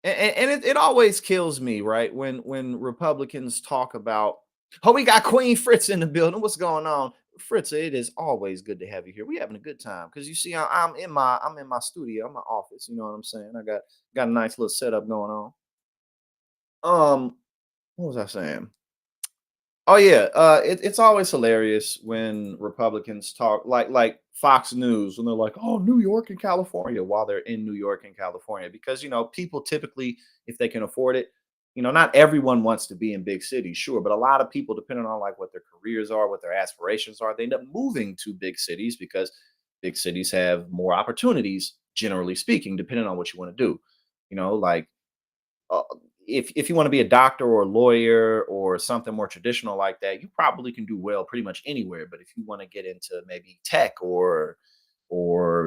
And it always kills me, right? When Republicans talk about, oh, we got Queen Fritz in the building. What's going on, Fritz? It is always good to have you here. We having a good time because you see, I'm in my studio, my office. You know what I'm saying? I got a nice little setup going on. What was I saying? Oh yeah, it's always hilarious when Republicans talk like Fox News when they're like, "Oh, New York and California," while they're in New York and California, because people typically, if they can afford it, not everyone wants to be in big cities, sure, but a lot of people, depending on like what their careers are, what their aspirations are, they end up moving to big cities because big cities have more opportunities, generally speaking, depending on what you want to do. Like uh, if you want to be a doctor or a lawyer or something more traditional like that, you probably can do well pretty much anywhere. But if you want to get into maybe tech or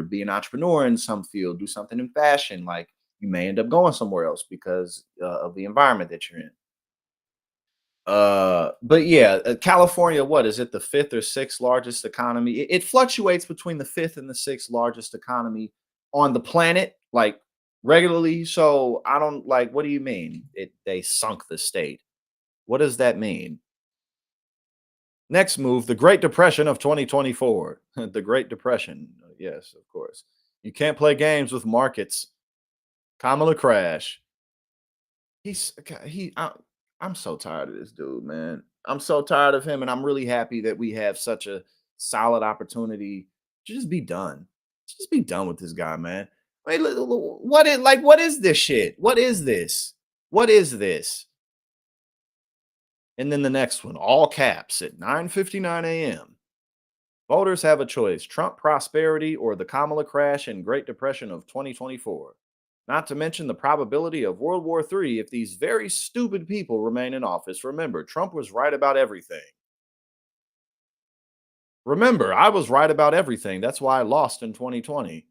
be an entrepreneur in some field, do something in fashion, like you may end up going somewhere else because of the environment that you're in. But yeah, California, what is it? The fifth or sixth largest economy. It fluctuates between the fifth and the sixth largest economy on the planet, like regularly. So I don't like. What do you mean? They sunk the state. What does that mean? Next move: the Great Depression of 2024. The Great Depression. Yes, of course. You can't play games with markets. Kamala crash. He's he. I'm so tired of this dude, man. I'm so tired of him, and I'm really happy that we have such a solid opportunity to just be done. Just be done with this guy, man. Wait, what is this shit? What is this? What is this? And then the next one, all caps at 9:59 a.m. Voters have a choice: Trump prosperity or the Kamala crash and Great Depression of 2024. Not to mention the probability of World War III if these very stupid people remain in office. Remember, Trump was right about everything. Remember, I was right about everything. That's why I lost in 2020.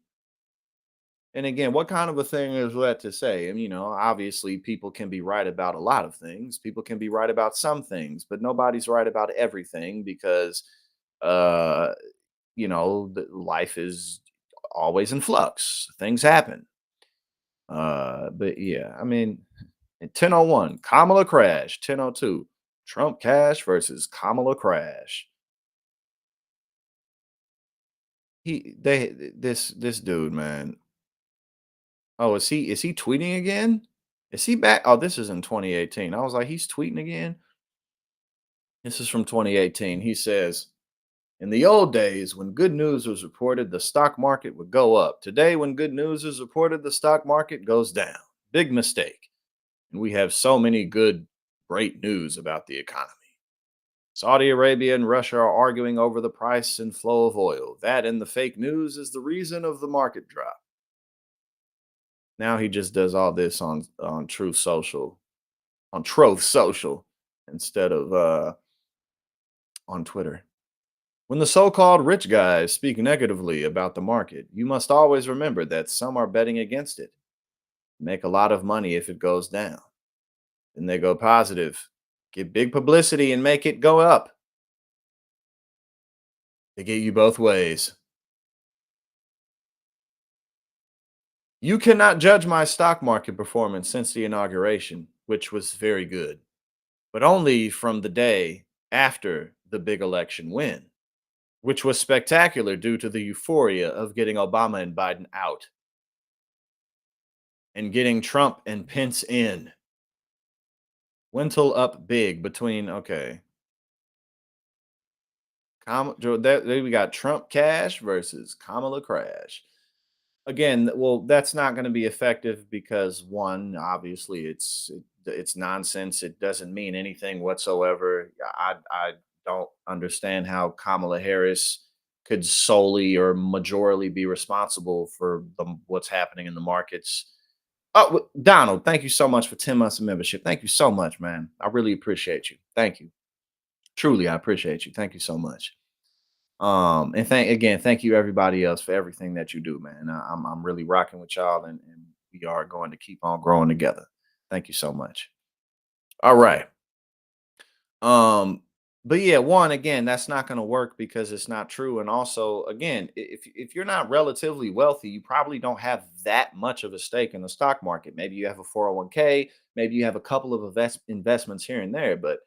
And again, what kind of a thing is that to say? And, obviously, people can be right about a lot of things. People can be right about some things, but nobody's right about everything because, uh, life is always in flux. Things happen. But yeah, I mean, in 10:01, Kamala crash. 10:02, Trump cash versus Kamala crash. This dude, man. Oh, is he tweeting again? Is he back? Oh, this is in 2018. I was like, he's tweeting again. This is from 2018. He says, in the old days, when good news was reported, the stock market would go up. Today, when good news is reported, the stock market goes down. Big mistake. And we have so many good, great news about the economy. Saudi Arabia and Russia are arguing over the price and flow of oil. That and the fake news is the reason of the market drop. Now he just does all this on Truth Social, on Truth Social, instead of on Twitter. When the so-called rich guys speak negatively about the market, you must always remember that some are betting against it. Make a lot of money if it goes down. Then they go positive, get big publicity and make it go up. They get you both ways. You cannot judge my stock market performance since the inauguration, which was very good, but only from the day after the big election win. which was spectacular due to the euphoria of getting Obama and Biden out and getting Trump and Pence in. Wintel up big between, okay. There we got Trump cash versus Kamala crash. Again, well, that's not going to be effective because one, obviously, it's nonsense. It doesn't mean anything whatsoever. I don't understand how Kamala Harris could solely or majorly be responsible for what's happening in the markets. Oh, Donald, thank you so much for 10 months of membership. Thank you so much, man. I really appreciate you. Thank you. Truly, I appreciate you. Thank you so much. And thank you everybody else for everything that you do, man. I'm really rocking with y'all, and we are going to keep on growing together. Thank you so much. All right. But yeah, one, again, that's not going to work because it's not true. And also, again, if you're not relatively wealthy, you probably don't have that much of a stake in the stock market. Maybe you have a 401k, maybe you have a couple of investments here and there, but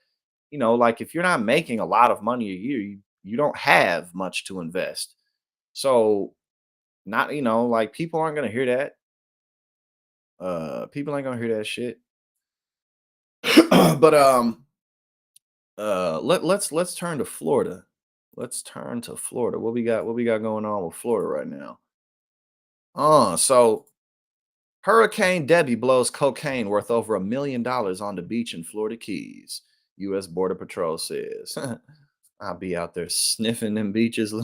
like if you're not making a lot of money a year, you don't have much to invest. So not, like people aren't gonna hear that. People ain't gonna hear that shit. But let's turn to Florida. Let's turn to Florida. What we got going on with Florida right now? So Hurricane Debbie blows cocaine worth over $1 million on the beach in Florida Keys. U.S. Border Patrol says. I'll be out there sniffing them beaches.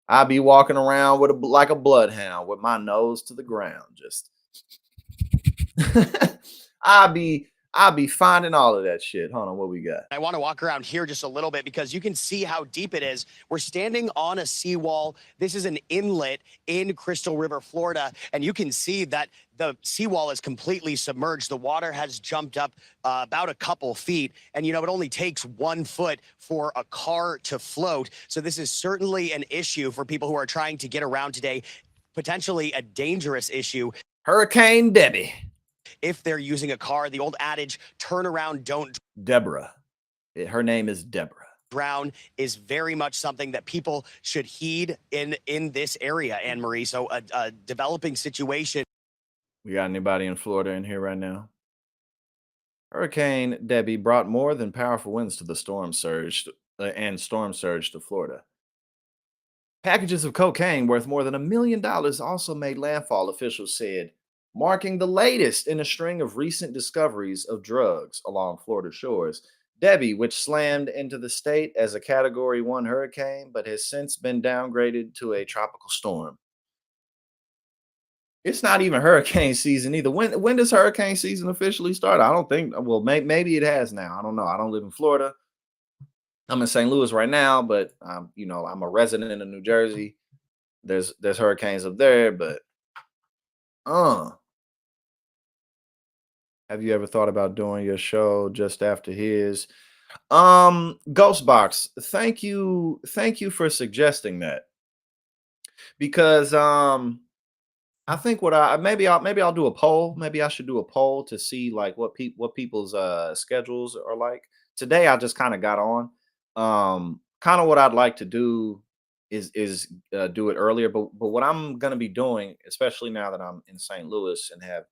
I'll be walking around like a bloodhound with my nose to the ground. Just I'll be finding all of that shit. Hold on, what we got? I want to walk around here just a little bit because you can see how deep it is. We're standing on a seawall. This is an inlet in Crystal River, Florida, and you can see that the seawall is completely submerged. The water has jumped up about a couple feet, and it only takes 1 foot for a car to float. So this is certainly an issue for people who are trying to get around today, potentially a dangerous issue. Hurricane Debbie. If they're using a car, the old adage, turn around, don't Deborah. Her name is Deborah. drown is very much something that people should heed in this area, Anne-Marie. So a developing situation. We got anybody in Florida in here right now? Hurricane Debbie brought more than powerful winds to the storm surge to Florida. Packages of cocaine worth more than $1 million also made landfall, officials said, marking the latest in a string of recent discoveries of drugs along Florida shores. Debbie, which slammed into the state as a Category 1 hurricane, but has since been downgraded to a tropical storm. It's not even hurricane season either. When does hurricane season officially start? I don't think. Well, maybe it has now. I don't know. I don't live in Florida. I'm in St. Louis right now, but I'm a resident in New Jersey. There's hurricanes up there, but have you ever thought about doing your show just after his? Ghostbox, thank you for suggesting that. Because I think maybe I'll do a poll. Maybe I should do a poll to see like what people's schedules are like. Today I just kind of got on. Kind of what I'd like to do is do it earlier, but what I'm gonna be doing, especially now that I'm in St. Louis and have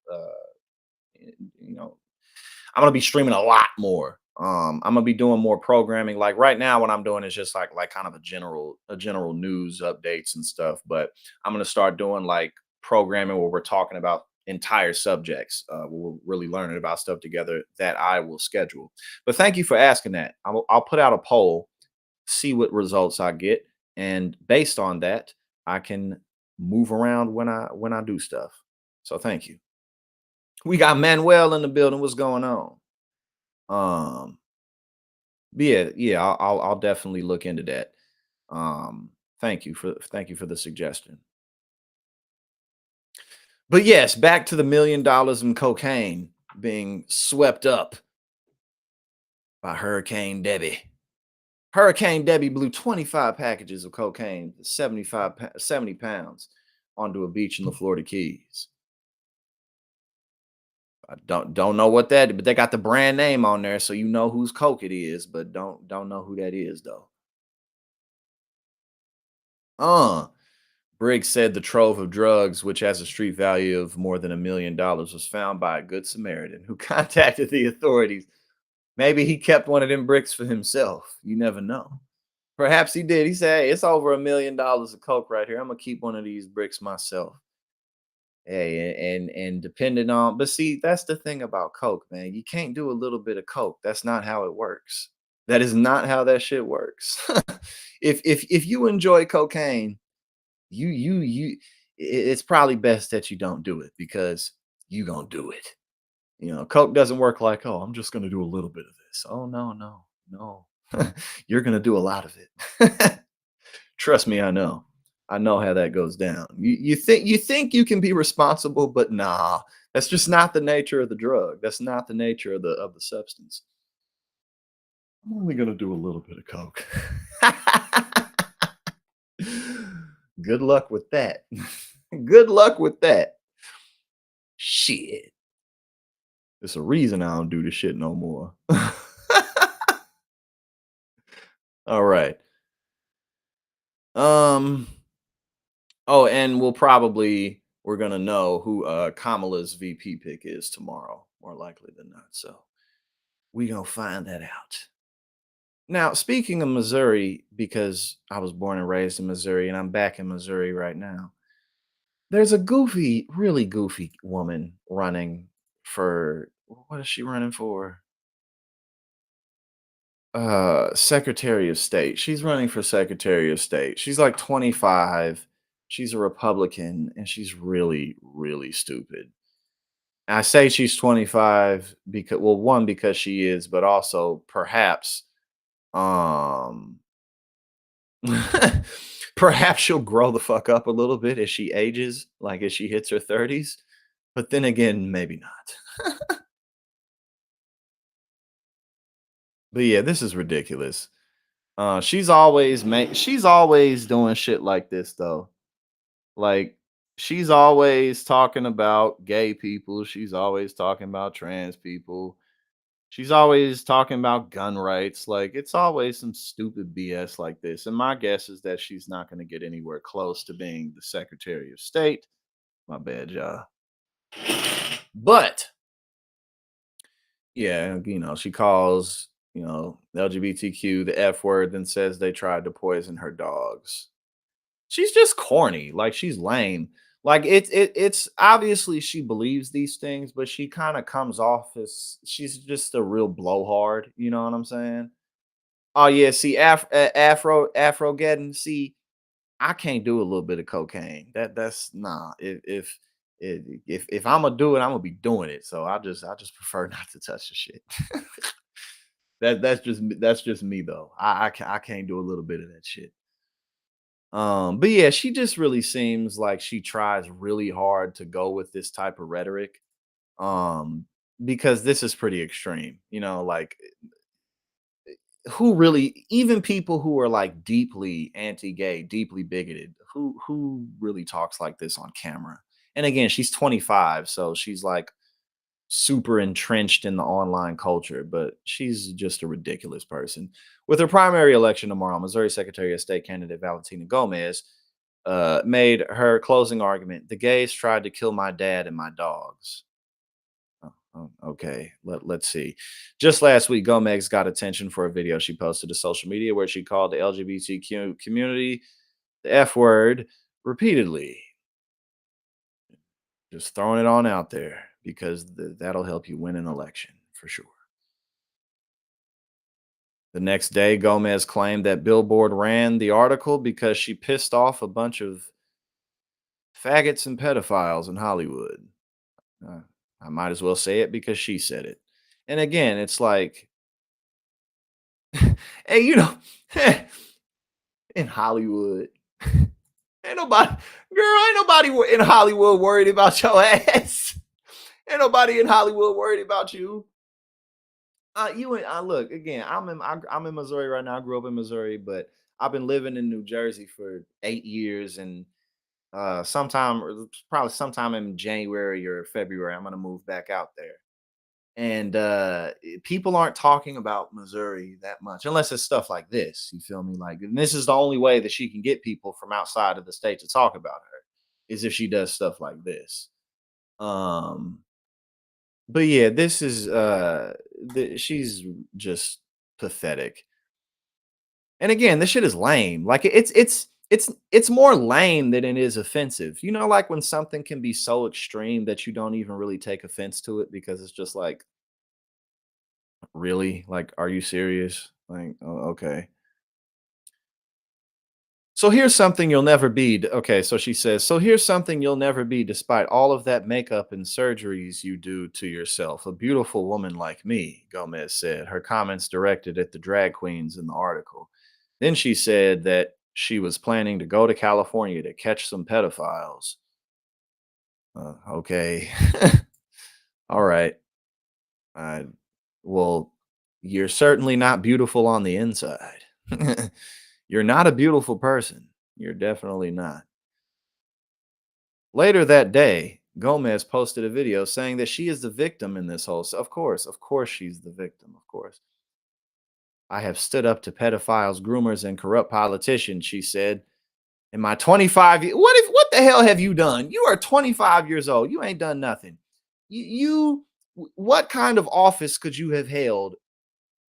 I'm gonna be streaming a lot more. I'm gonna be doing more programming. Like right now, what I'm doing is just like kind of a general news updates and stuff. But I'm gonna start doing like programming where we're talking about entire subjects. We're really learning about stuff together that I will schedule. But thank you for asking that. I'll put out a poll, see what results I get, and based on that, I can move around when I do stuff. So thank you. We got Manuel in the building. What's going on? Yeah, I'll definitely look into that. Thank you for the suggestion. But yes, back to the $1 million in cocaine being swept up by Hurricane Debbie. Hurricane Debbie blew 25 packages of cocaine, 70 pounds, onto a beach in the Florida Keys. I don't know what that is, but they got the brand name on there, so you know whose coke it is, but don't know who that is though. Uh, Briggs said the trove of drugs, which has a street value of more than $1 million, was found by a good Samaritan who contacted the authorities. Maybe he kept one of them bricks for himself. You never know. Perhaps he did. He said, "Hey, it's over $1 million of coke right here. I'm gonna keep one of these bricks myself." Hey, and depending on, but see, that's the thing about coke, man. You can't do a little bit of coke. That's not how it works. That is not how that shit works. If you enjoy cocaine, you it's probably best that you don't do it because you gonna do it. Coke doesn't work like, oh, I'm just gonna do a little bit of this. Oh no, no, no. You're gonna do a lot of it. Trust me, I know. I know how that goes down. You think you can be responsible, but nah, that's just not the nature of the drug. That's not the nature of the substance. I'm only gonna do a little bit of coke. Good luck with that. Good luck with that. Shit. There's a reason I don't do this shit no more. All right. Um. Oh, and we're gonna know who Kamala's VP pick is tomorrow, more likely than not. So we gonna find that out. Now, speaking of Missouri, because I was born and raised in Missouri, and I'm back in Missouri right now. There's a goofy, really goofy woman running for what is she running for? Secretary of State. She's running for Secretary of State. She's like 25. She's a Republican and she's really, really stupid. I say she's 25 because, well, one, because she is, but also perhaps um perhaps she'll grow the fuck up a little bit as she ages, like as she hits her 30s. But then again, maybe not. But yeah, this is ridiculous. She's always doing shit like this though. Like she's always talking about gay people, she's always talking about trans people. She's always talking about gun rights. Like it's always some stupid BS like this. And my guess is that she's not going to get anywhere close to being the Secretary of State. My bad, y'all. But yeah, she calls, LGBTQ the F word, then says they tried to poison her dogs. She's just corny, like she's lame. Like it's obviously she believes these things, but she kind of comes off as she's just a real blowhard, you know what I'm saying? Oh yeah, see Afro getting, see, I can't do a little bit of cocaine. That's nah. If I'm gonna do it, I'm gonna be doing it. So I just prefer not to touch the shit. That's just me though. I can't do a little bit of that shit. But yeah, she just really seems like she tries really hard to go with this type of rhetoric. Um, because this is pretty extreme, like who really, even people who are like deeply anti-gay, deeply bigoted, who really talks like this on camera? And again, she's 25, so she's like super entrenched in the online culture, but she's just a ridiculous person. With her primary election tomorrow, Missouri Secretary of State candidate Valentina Gomez made her closing argument. The gays tried to kill my dad and my dogs. Okay, let's see. Just last week, Gomez got attention for a video she posted to social media where she called the LGBTQ community the F word repeatedly. Just throwing it on out there because that'll help you win an election for sure. The next day, Gomez claimed that Billboard ran the article because she pissed off a bunch of faggots and pedophiles in Hollywood. Uh, I might as well say it because she said it. And again, it's like, hey, in Hollywood, ain't nobody in Hollywood worried about your ass. Ain't nobody in Hollywood worried about you. Look again. I'm in Missouri right now. I grew up in Missouri, but I've been living in New Jersey for 8 years, and probably sometime in January or February, I'm gonna move back out there. And people aren't talking about Missouri that much unless it's stuff like this. You feel me? Like, and this is the only way that she can get people from outside of the state to talk about her is if she does stuff like this. Um, but yeah, this is she's just pathetic. And again, this shit is lame. Like it's more lame than it is offensive. You know, like when something can be so extreme that you don't even really take offense to it because it's just like, really? Like, are you serious? Like, oh, okay. So here's something you'll never be. Okay, so she says, so here's something you'll never be despite all of that makeup and surgeries you do to yourself. A beautiful woman like me, Gomez said, her comments directed at the drag queens in the article. Then she said that she was planning to go to California to catch some pedophiles. Okay. All right. I well, you're certainly not beautiful on the inside. You're not a beautiful person. You're definitely not. Later that day, Gomez posted a video saying that she is the victim in this whole. Of course, she's the victim. Of course. I have stood up to pedophiles, groomers, and corrupt politicians, she said. In my 25 years, what the hell have you done? You are 25 years old. You ain't done nothing. What kind of office could you have held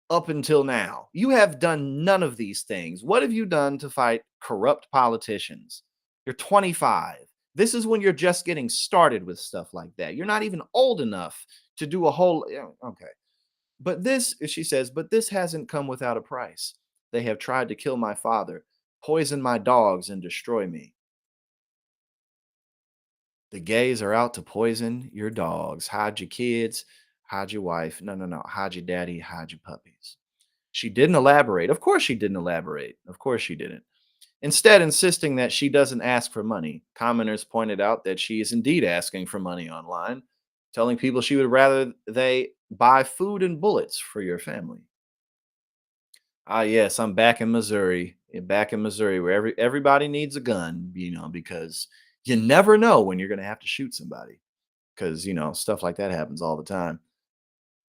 up until now? You have done none of these things. What have you done to fight corrupt politicians? You're 25. This is when you're just getting started with stuff like that. You're not even old enough to do a whole. Okay. But this, she says, but this hasn't come without a price. They have tried to kill my father, poison my dogs, and destroy me. The gays are out to poison your dogs, hide your kids, hide your wife. No. Hide your daddy, hide your puppies. She didn't elaborate. Of course, she didn't elaborate. Of course, she didn't. Instead, insisting that she doesn't ask for money, commenters pointed out that she is indeed asking for money online, telling people she would rather they buy food and bullets for your family. Ah, yes, I'm back in Missouri. Back in Missouri, where everybody needs a gun, because you never know when you're going to have to shoot somebody. Because stuff like that happens all the time.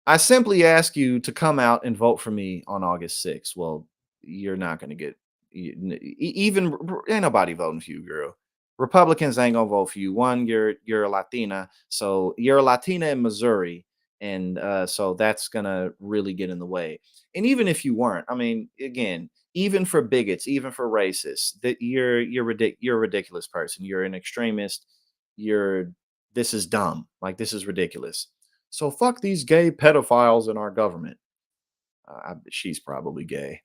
I simply ask you to come out and vote for me on August 6th. Well, you're not going to get even ain't nobody voting for you, girl. Republicans ain't gonna vote for you. One, you're a Latina, so you're a Latina in Missouri, and so that's gonna really get in the way. And even if you weren't, I mean, again, even for bigots, even for racists, that you're a ridiculous person. You're an extremist. You're This is dumb. Like, this is ridiculous. So fuck these gay pedophiles in our government. She's probably gay.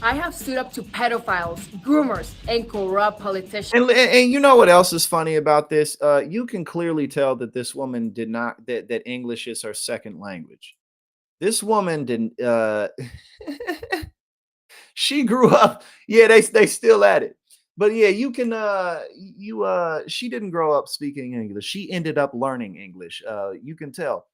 I have stood up to pedophiles, groomers, and corrupt politicians. And you know what else is funny about this? You can clearly tell that this woman did not that English is her second language. This woman didn't. She grew up. Yeah, they still at it. But yeah, you can. She didn't grow up speaking English. She ended up learning English. You can tell,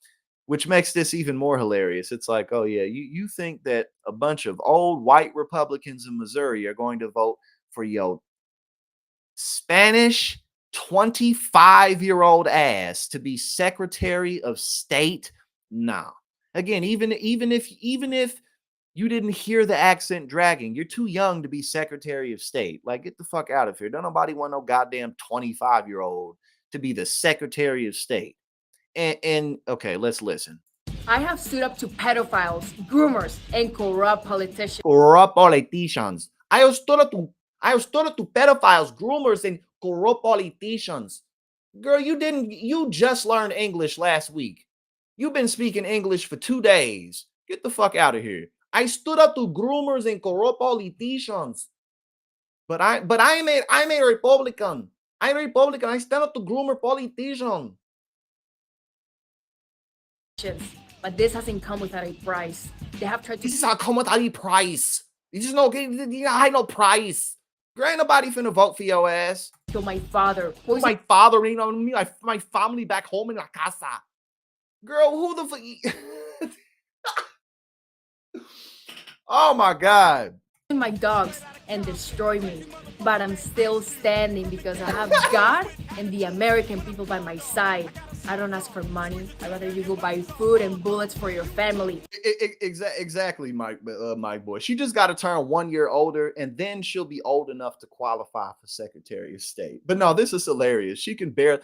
which makes this even more hilarious. It's like, oh yeah, you think that a bunch of old white Republicans in Missouri are going to vote for your Spanish 25-year-old ass to be Secretary of State? No. Again, even if you didn't hear the accent dragging, you're too young to be Secretary of State. Like, get the fuck out of here. Don't nobody want no goddamn 25-year-old to be the Secretary of State. And okay, let's listen. I have stood up to pedophiles, groomers, and corrupt politicians. Corrupt politicians. I have stood up to pedophiles, groomers, and corrupt politicians. Girl, you just learned English last week. You've been speaking English for 2 days. Get the fuck out of here. I stood up to groomers and corrupt politicians. But I'm a Republican. I'm a Republican. I stand up to groomer politicians. But this hasn't come without a price. They have tried to. This is not come without a price. This is no price. There ain't nobody finna vote for your ass. Kill my father. My father, me, my family back home in La Casa. Girl, who the fuck? Oh my God. my dogs and destroy me, but I'm still standing because I have God and the American people by my side. I don't ask for money. I'd rather you go buy food and bullets for your family. Exactly, Mike boy. She just got to turn 1 year older, and then she'll be old enough to qualify for Secretary of State. But no, this is hilarious. She can barely.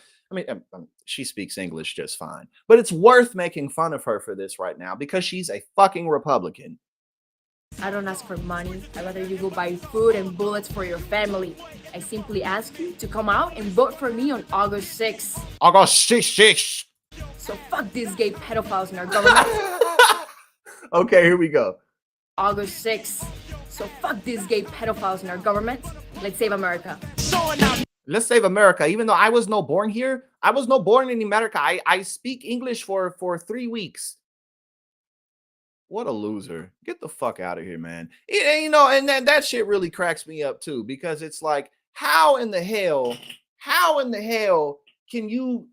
She speaks English just fine, but it's worth making fun of her for this right now because she's a fucking Republican. I don't ask for money. I'd rather you go buy food and bullets for your family. I simply ask you to come out and vote for me on August 6th. August 6th. So fuck these gay pedophiles in our government. Okay, here we go. August 6th. So fuck these gay pedophiles in our government. Let's save America. Let's save America. Even though I was no born here, I was no born in America. I speak English for 3 weeks. What a loser. Get the fuck out of here, man. And that shit really cracks me up too, because it's like, how in the hell can you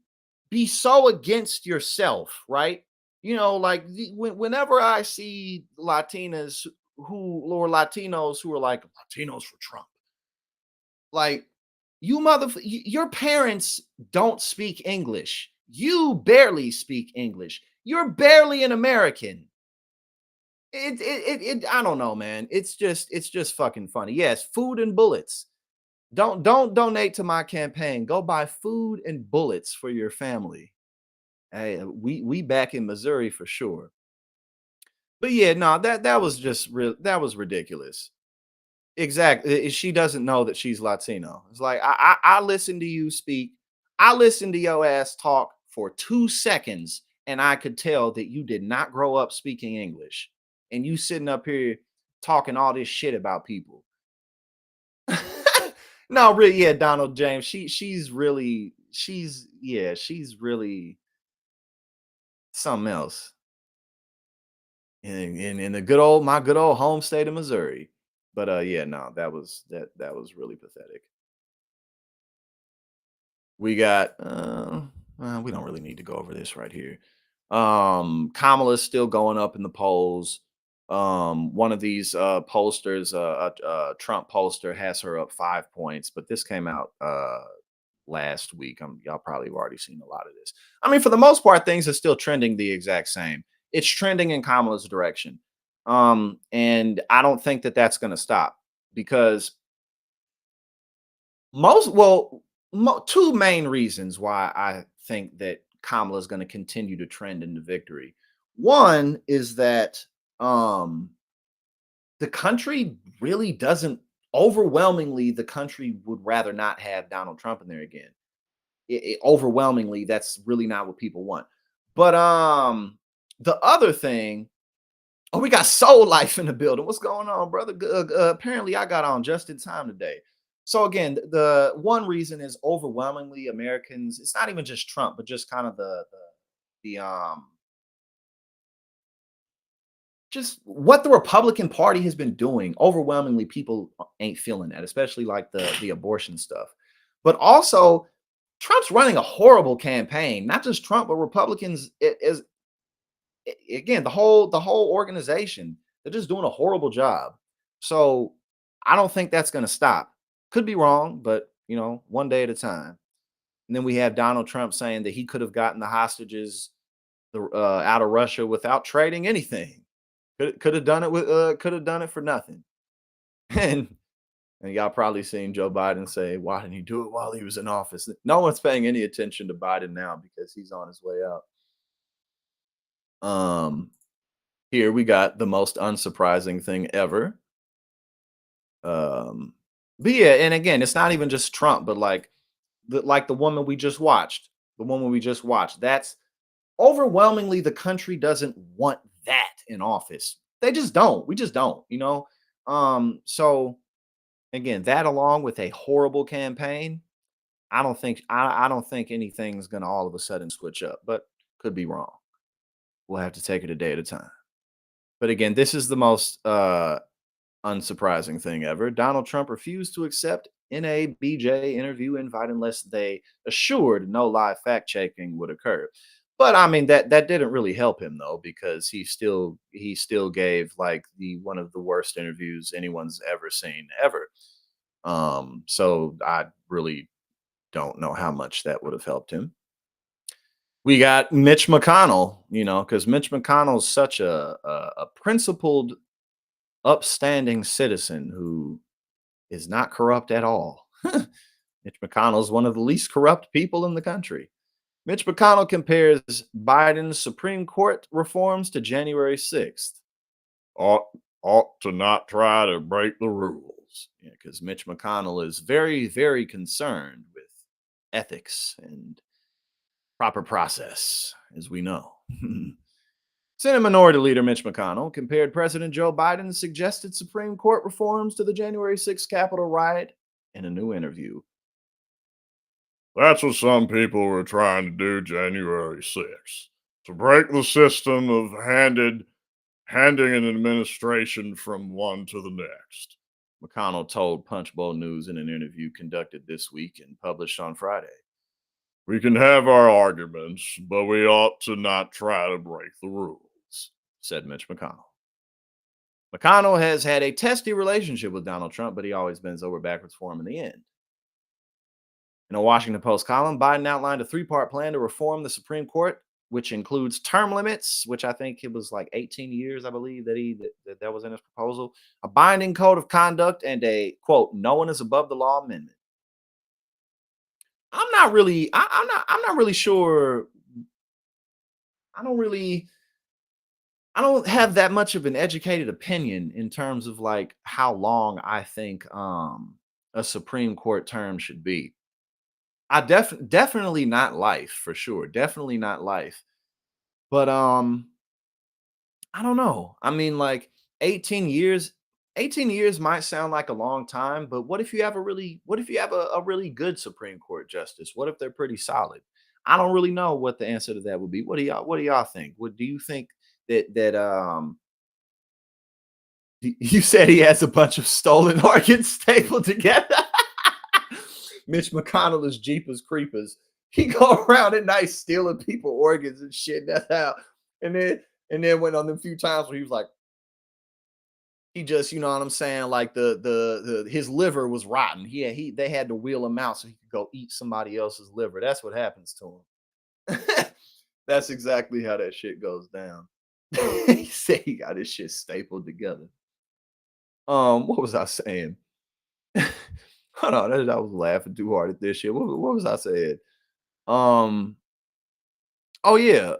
be so against yourself, right? Whenever I see Latinos or Latinos who are like Latinos for Trump, like, your parents don't speak English. You barely speak English. You're barely an American. I don't know, man. It's just fucking funny. Yes, food and bullets. Don't donate to my campaign. Go buy food and bullets for your family. Hey, we back in Missouri for sure. But yeah, no, that was just real. That was ridiculous. Exactly. She doesn't know that she's Latino. It's like I listen to you speak. I listened to your ass talk for 2 seconds, and I could tell that you did not grow up speaking English. And you sitting up here talking all this shit about people. No, really, yeah, Donald James. She's really something else. In the my good old home state of Missouri. But yeah, no, that was really pathetic. We got we don't really need to go over this right here. Kamala's still going up in the polls. One of these pollsters, Trump pollster, has her up 5 points, but this came out last week. Y'all probably have already seen a lot of this. I mean, for the most part, things are still trending the exact same. It's trending in Kamala's direction. And I don't think that that's going to stop, because two main reasons why I think that Kamala is going to continue to trend into victory. One is that the country really doesn't overwhelmingly, the country would rather not have Donald Trump in there again. Overwhelmingly, that's really not what people want. But the other thing, we got Soul Life in the building. What's going on, brother? Apparently I got on just in time today. So again, the one reason is overwhelmingly Americans, it's not even just Trump, but just kind of the just what the Republican Party has been doing. Overwhelmingly, people ain't feeling that, especially like the abortion stuff. But also, Trump's running a horrible campaign. Not just Trump, but Republicans again, the whole organization. They're just doing a horrible job. So I don't think that's going to stop. Could be wrong, but one day at a time. And then we have Donald Trump saying that he could have gotten the hostages out of Russia without trading anything. Could have done it for nothing. And y'all probably seen Joe Biden say, why didn't he do it while he was in office? No one's paying any attention to Biden now because he's on his way out. Here we got the most unsurprising thing ever. But yeah, and again, it's not even just Trump, but like the woman we just watched. That's overwhelmingly the country doesn't want that in office. They just don't. We just don't, So again, that along with a horrible campaign, I don't think anything's gonna all of a sudden switch up, but could be wrong. We'll have to take it a day at a time. But again, this is the most unsurprising thing ever. Donald Trump refused to accept NABJ interview invite unless they assured no live fact checking would occur. But I mean that didn't really help him though, because he still gave like the one of the worst interviews anyone's ever seen ever. So I really don't know how much that would have helped him. We got Mitch McConnell, because Mitch McConnell is such a principled, upstanding citizen who is not corrupt at all. Mitch McConnell is one of the least corrupt people in the country. Mitch McConnell compares Biden's Supreme Court reforms to January 6th. Ought to not try to break the rules. Yeah, because Mitch McConnell is very, very concerned with ethics and proper process, as we know. Senate Minority Leader Mitch McConnell compared President Joe Biden's suggested Supreme Court reforms to the January 6th Capitol riot in a new interview. That's what some people were trying to do January 6th, to break the system of handing an administration from one to the next, McConnell told Punchbowl News in an interview conducted this week and published on Friday. We can have our arguments, but we ought to not try to break the rules, said Mitch McConnell. McConnell has had a testy relationship with Donald Trump, but he always bends over backwards for him in the end. In a Washington Post column, Biden outlined a three-part plan to reform the Supreme Court, which includes term limits, which I think it was like 18 years, I believe, that was in his proposal, a binding code of conduct, and a, quote, no one is above the law amendment. I'm not really sure. I don't have that much of an educated opinion in terms of like how long I think a Supreme Court term should be. I definitely not life for sure. Definitely not life. But I don't know. I mean, like 18 years, 18 years might sound like a long time, but what if you have a really good Supreme Court justice? What if they're pretty solid? I don't really know what the answer to that would be. What do y'all think? What do you think that you said he has a bunch of stolen organs stapled together? Mitch McConnell is Jeepers Creepers. He go around at night stealing people organs and shit. That's how. And then went on the few times where he was like, he just, you know what I'm saying, like the his liver was rotten. They had to wheel him out so he could go eat somebody else's liver. That's what happens to him. That's exactly how that shit goes down. He said he got his shit stapled together. What was I saying? Hold on, I was laughing too hard at this shit. What was I saying? Oh yeah.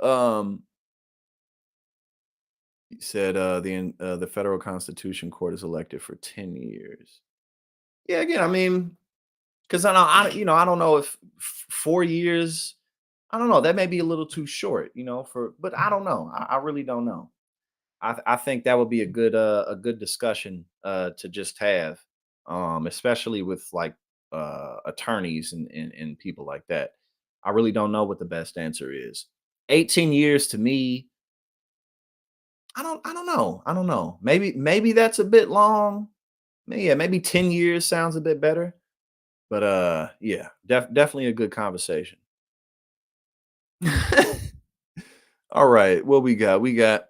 He said the federal Constitution Court is elected for 10 years. Yeah, again, I mean, because I don't know if 4 years. I don't know. That may be a little too short, but I don't know. I really don't know. I think that would be a good discussion to just have, especially with like attorneys and people like that. I really don't know what the best answer is. 18 years to me, I don't know. I don't know. Maybe that's a bit long. Yeah, maybe 10 years sounds a bit better. But yeah, definitely a good conversation. All right, what we got? We got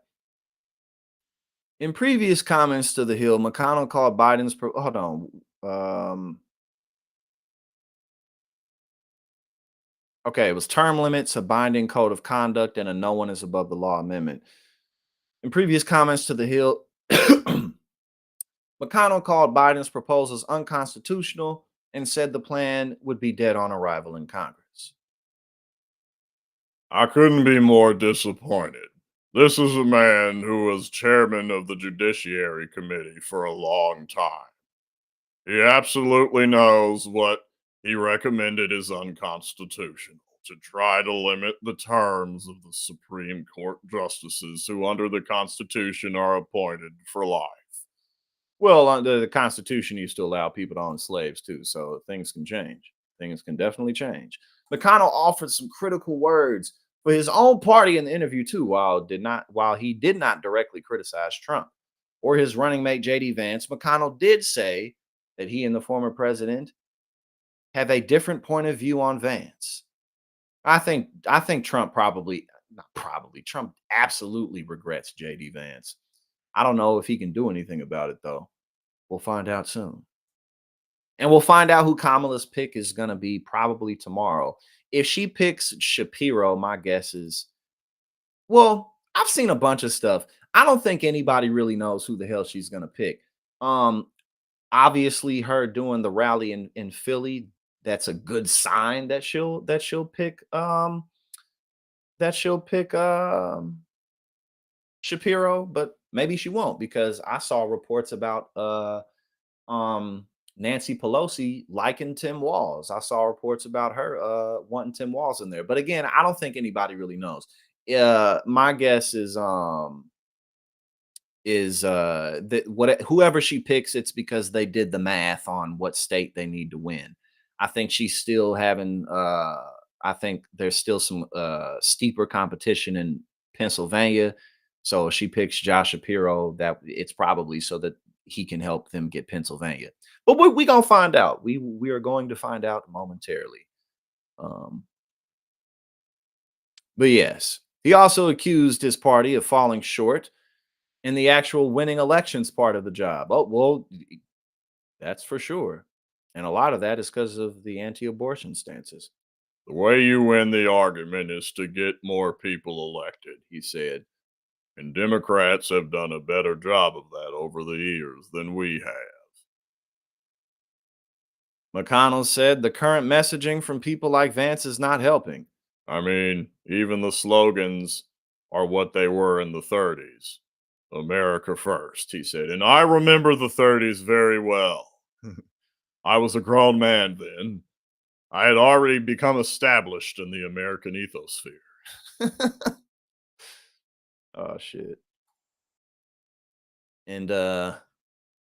in previous comments to the Hill, McConnell called Biden's hold on. Okay, it was term limits, a binding code of conduct, and a no one is above the law amendment. In previous comments to the Hill, McConnell called Biden's proposals unconstitutional and said the plan would be dead on arrival in Congress. I couldn't be more disappointed. This is a man who was chairman of the Judiciary Committee for a long time. He absolutely knows what he recommended is unconstitutional, to try to limit the terms of the Supreme Court justices who under the Constitution are appointed for life. Well, under the Constitution used to allow people to own slaves too, so things can change. Things can definitely change. McConnell offered some critical words for his own party in the interview too, while he did not directly criticize Trump or his running mate JD Vance. McConnell did say that he and the former president have a different point of view on Vance. I think Trump probably, not probably, Trump absolutely regrets JD Vance. I don't know if he can do anything about it though. We'll find out soon. And we'll find out who Kamala's pick is going to be probably tomorrow. If she picks Shapiro, my guess is, well, I've seen a bunch of stuff. I don't think anybody really knows who the hell she's going to pick. Um, Obviously, her doing the rally in Philly, that's a good sign that she'll pick Shapiro, but maybe she won't, because I saw reports about Nancy Pelosi liking Tim Walz. I saw reports about her wanting Tim Walz in there. But again, I don't think anybody really knows. My guess is that whoever she picks, it's because they did the math on what state they need to win. I think she's still having I think there's still some steeper competition in Pennsylvania. So if she picks Josh Shapiro, that it's probably so that he can help them get Pennsylvania. But we gonna find out. We are going to find out momentarily. Um, but yes, he also accused his party of falling short in the actual winning elections part of the job. Oh, well, that's for sure. And a lot of that is because of the anti-abortion stances. The way you win the argument is to get more people elected, he said. And Democrats have done a better job of that over the years than we have. McConnell said the current messaging from people like Vance is not helping. I mean, even the slogans are what they were in the 30s. America first, he said. And I remember the 30s very well. I was a grown man then. I had already become established in the American ethosphere. Oh shit. And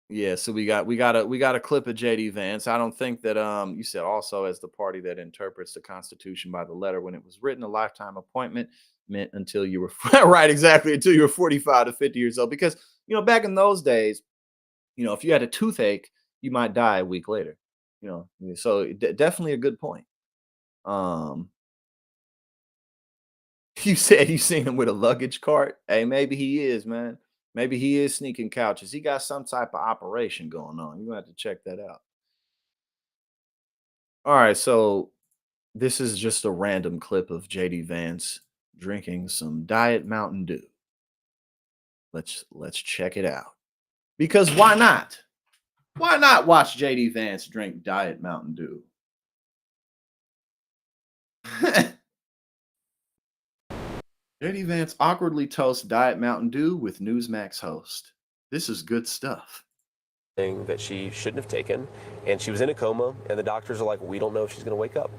yeah, so we got a clip of JD Vance. I don't think that you said also as the party that interprets the Constitution by the letter when it was written, a lifetime appointment meant until you were right, exactly, until you were 45 to 50 years old. Because back in those days, if you had a toothache, you might die a week later. So definitely a good point. You said you seen him with a luggage cart. Hey, maybe he is, man. Maybe he is sneaking couches. He got some type of operation going on. You're gonna have to check that out. All right, so this is just a random clip of JD Vance drinking some Diet Mountain Dew. Let's check it out. Because why not? Why not watch JD Vance drink Diet Mountain Dew? JD Vance awkwardly toasts Diet Mountain Dew with Newsmax host. This is good stuff. Thing that she shouldn't have taken, and she was in a coma, and the doctors are like, we don't know if she's going to wake up.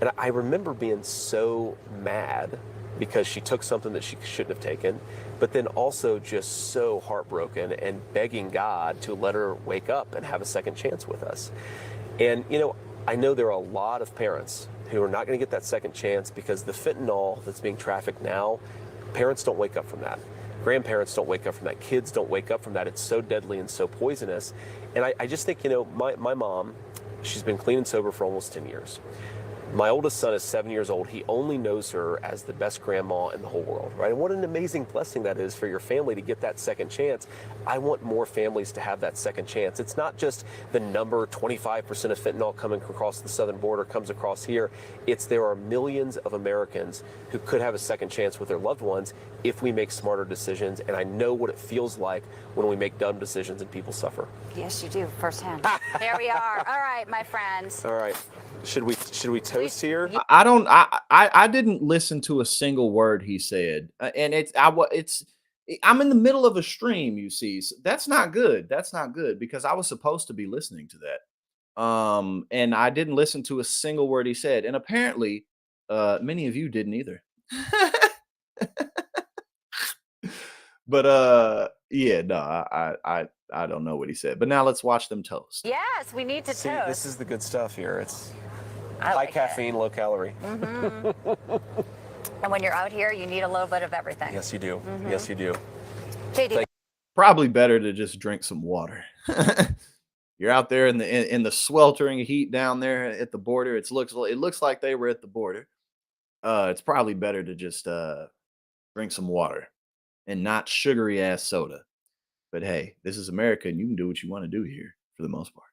And I remember being so mad because she took something that she shouldn't have taken, but then also just so heartbroken and begging God to let her wake up and have a second chance with us. And I know there are a lot of parents who are not going to get that second chance because the fentanyl that's being trafficked now, parents don't wake up from that. Grandparents don't wake up from that. Kids don't wake up from that. It's so deadly and so poisonous. And I just think, my mom, she's been clean and sober for almost 10 years. My oldest son is 7 years old. He only knows her as the best grandma in the whole world, right? And what an amazing blessing that is for your family to get that second chance. I want more families to have that second chance. It's not just the number, 25% of fentanyl coming across the southern border comes across here. There are millions of Americans who could have a second chance with their loved ones if we make smarter decisions. And I know what it feels like when we make dumb decisions and people suffer. Yes, you do, firsthand. There we are. All right, my friends. All right. Should we toast here? I didn't listen to a single word he said, and I'm in the middle of a stream. You see, so that's not good. That's not good because I was supposed to be listening to that, and I didn't listen to a single word he said, and apparently, many of you didn't either. But yeah, no, I don't know what he said. But now let's watch them toast. Yes, we need to See, toast. this is the good stuff here. It's I like high caffeine, low calorie. Mm-hmm. And when you're out here, you need a little bit of everything. Yes, you do. Mm-hmm. Yes, you do. JD. Probably better to just drink some water. You're out there in the sweltering heat down there at the border. It looks like they were at the border. It's probably better to just Drink some water and not sugary ass soda. But hey, this is America and you can do what you want to do here for the most part.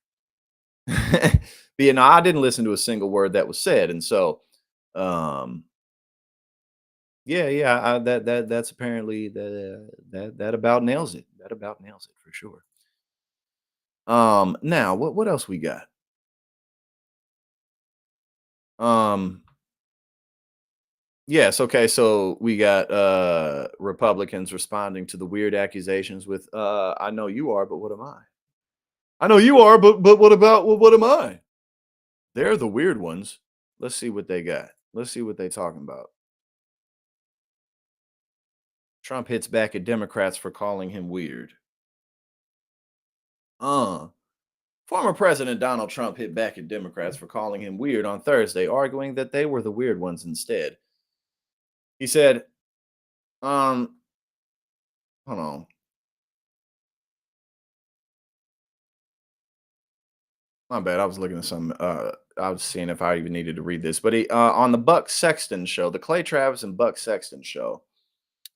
But you know, I didn't listen to a single word that was said. And so um yeah, that's apparently that about nails it. That about nails it for sure. Now what else we got? Um Yes, okay, so we got Republicans responding to the weird accusations with I know you are, but what am I? I know you are, but what about what am I? They're the weird ones. Let's see what they got. Let's see what they talking about. Trump hits back at Democrats for calling him weird. Uh Former President Donald Trump hit back at Democrats for calling him weird on Thursday, arguing that they were the weird ones instead. He said, um, hold on. My bad. I was looking at some. I was seeing if I even needed to read this. But he on the Buck Sexton show, the Clay Travis and Buck Sexton show.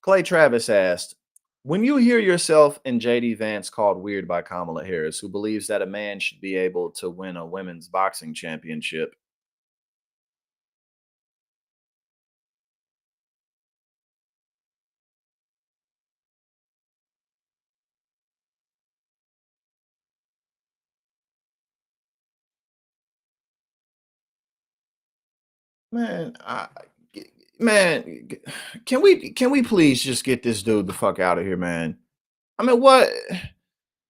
Clay Travis asked, "When you hear yourself and JD Vance called weird by Kamala Harris, who believes that a man should be able to win a women's boxing championship, man, man, can we please just get this dude the fuck out of here, man? I mean, what,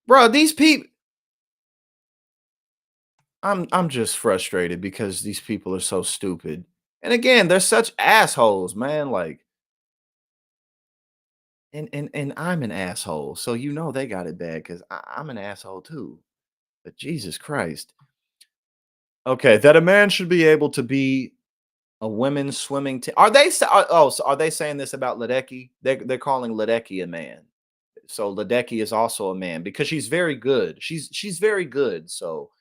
bro? These people." I'm just frustrated because these people are so stupid. And again, they're such assholes, man. Like, and I'm an asshole. So you know they got it bad because I'm an asshole too. But Jesus Christ. Okay, that a man should be able to be a women's swimming team. Are they so are they saying this about Ledecky? They're calling Ledecky a man. So Ledecky is also a man because she's very good. She's very good. So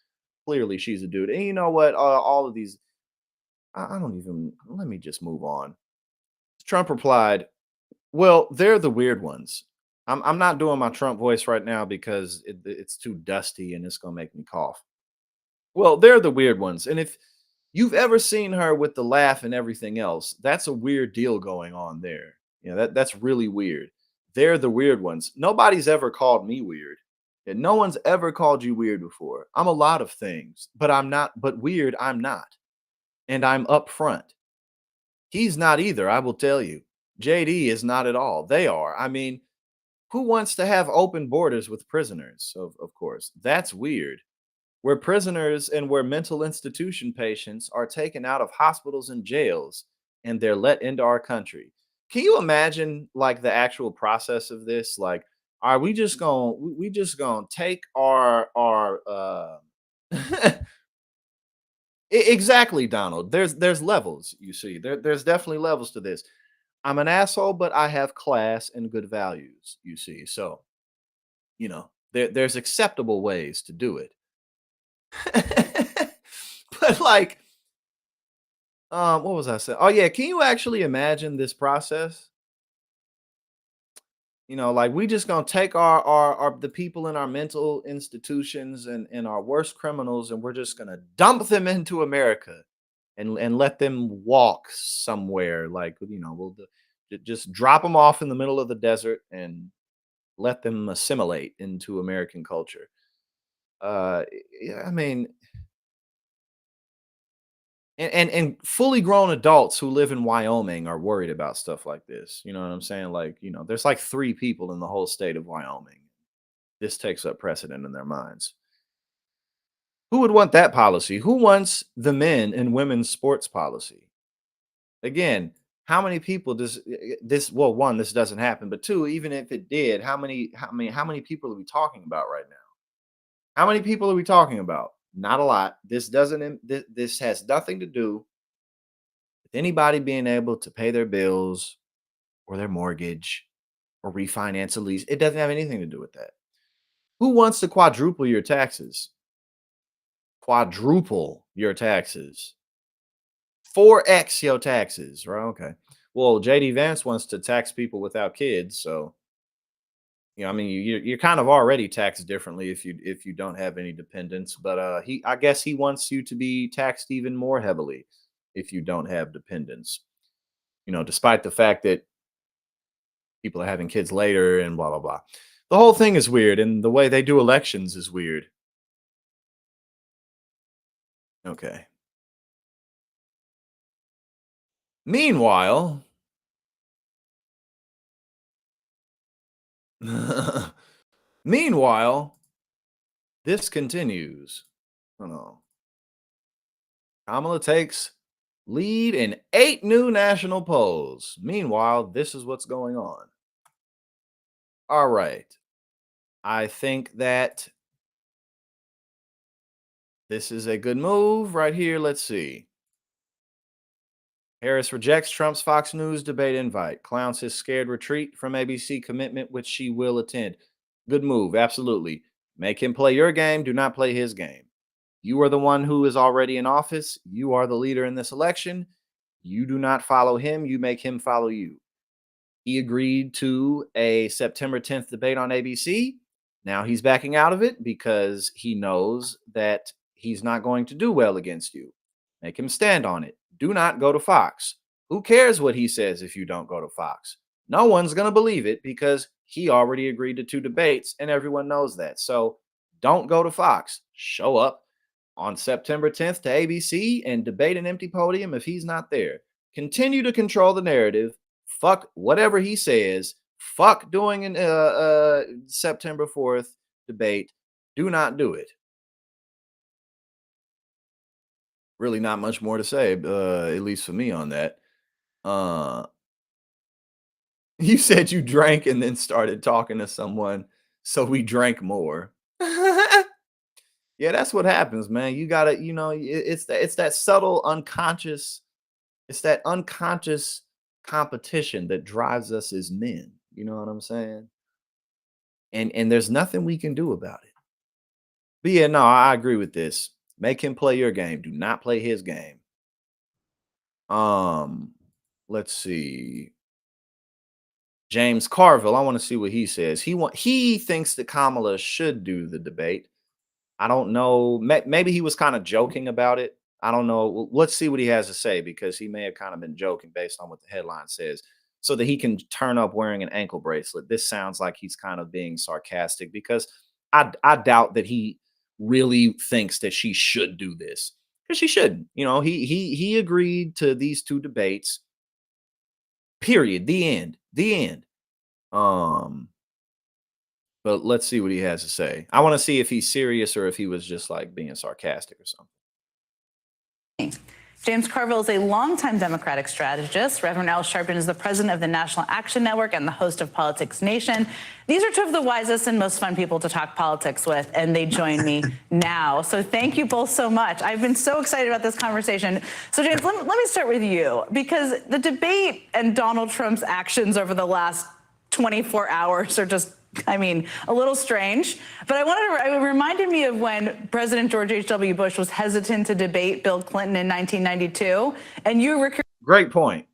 clearly she's a dude. And you know what? All of these I don't even let me just move on. Trump replied, "Well, they're the weird ones. I'm not doing my Trump voice right now because it's too dusty and it's gonna make me cough. Well, they're the weird ones. And if you've ever seen her with the laugh and everything else, that's a weird deal going on there. You know, that's really weird. They're the weird ones. Nobody's ever called me weird. And no one's ever called you weird before. I'm a lot of things, but I'm not, but weird, I'm not. And I'm upfront. He's not either, I will tell you. JD is not at all. They are. I mean, who wants to have open borders with prisoners? Of course. That's weird. Where prisoners and where mental institution patients are taken out of hospitals and jails and they're let into our country. Can you imagine like the actual process of this? Like, are we just going we just going to take our exactly, Donald. There's levels, you see. There's definitely levels to this. I'm an asshole, but I have class and good values, you see. So, you know, there's acceptable ways to do it. But like, what was I saying? Oh yeah, can you actually imagine this process? You know, like we just gonna take our the people in our mental institutions and our worst criminals, and we're just gonna dump them into America and let them walk somewhere. Like you know, we'll just drop them off in the middle of the desert and let them assimilate into American culture. Yeah, I mean, and fully grown adults who live in Wyoming are worried about stuff like this. You know what I'm saying? Like, you know, there's like 3 people in the whole state of Wyoming. This takes up precedent in their minds. Who would want that policy? Who wants the men and women's sports policy? Again, how many people does this well, one, this doesn't happen, but two, even if it did, how many people are we talking about right now? How many people are we talking about? Not a lot. This doesn't this has nothing to do with anybody being able to pay their bills or their mortgage or refinance a lease. It doesn't have anything to do with that. Who wants to quadruple your taxes? Quadruple your taxes. 4x your taxes, right? Okay. Well, JD Vance wants to tax people without kids, so I mean, you're kind of already taxed differently if you don't have any dependents. But I guess he wants you to be taxed even more heavily if you don't have dependents. Despite the fact that people are having kids later and blah blah blah. The whole thing is weird, and the way they do elections is weird. Okay. Meanwhile, meanwhile, this continues. Oh no. Kamala takes lead in 8 new national polls. Meanwhile, this is what's going on. All right. I think that this is a good move right here. Let's see. Harris rejects Trump's Fox News debate invite, clowns his scared retreat from ABC commitment, which she will attend. Good move. Absolutely. Make him play your game. Do not play his game. You are the one who is already in office. You are the leader in this election. You do not follow him. You make him follow you. He agreed to a September 10th debate on ABC. Now he's backing out of it because he knows that he's not going to do well against you. Make him stand on it. Do not go to Fox. Who cares what he says if you don't go to Fox? No one's going to believe it because he already agreed to 2 debates and everyone knows that. So don't go to Fox. Show up on September 10th to ABC and debate an empty podium if he's not there. Continue to control the narrative. Fuck whatever he says. Fuck doing an September 4th debate. Do not do it. Really not much more to say, at least for me on that. You said you drank and then started talking to someone, so we drank more. Yeah, that's what happens, man. You gotta, it's that subtle unconscious, it's that unconscious competition that drives us as men. You know what I'm saying? And there's nothing we can do about it. But yeah, no, I agree with this. Make him play your game. Do not play his game. Let's see. James Carville, I want to see what he says. He thinks that Kamala should do the debate. I don't know. Maybe he was kind of joking about it. I don't know. Let's see what he has to say because he may have kind of been joking based on what the headline says so that he can turn up wearing an ankle bracelet. This sounds like he's kind of being sarcastic because I doubt that he really thinks that she should do this because she shouldn't. He agreed to these 2 debates. Period. The end. The end. But let's see what he has to say. I want to see if he's serious or if he was just like being sarcastic or something. James Carville is a longtime Democratic strategist. Reverend Al Sharpton is the president of the National Action Network and the host of Politics Nation. These are 2 of the wisest and most fun people to talk politics with, and they join me now. So thank you both so much. I've been so excited about this conversation. So James, let me start with you, because the debate and Donald Trump's actions over the last 24 hours are just, a little strange. But it reminded me of when President George H.W. Bush was hesitant to debate Bill Clinton in 1992. And you were... Great point.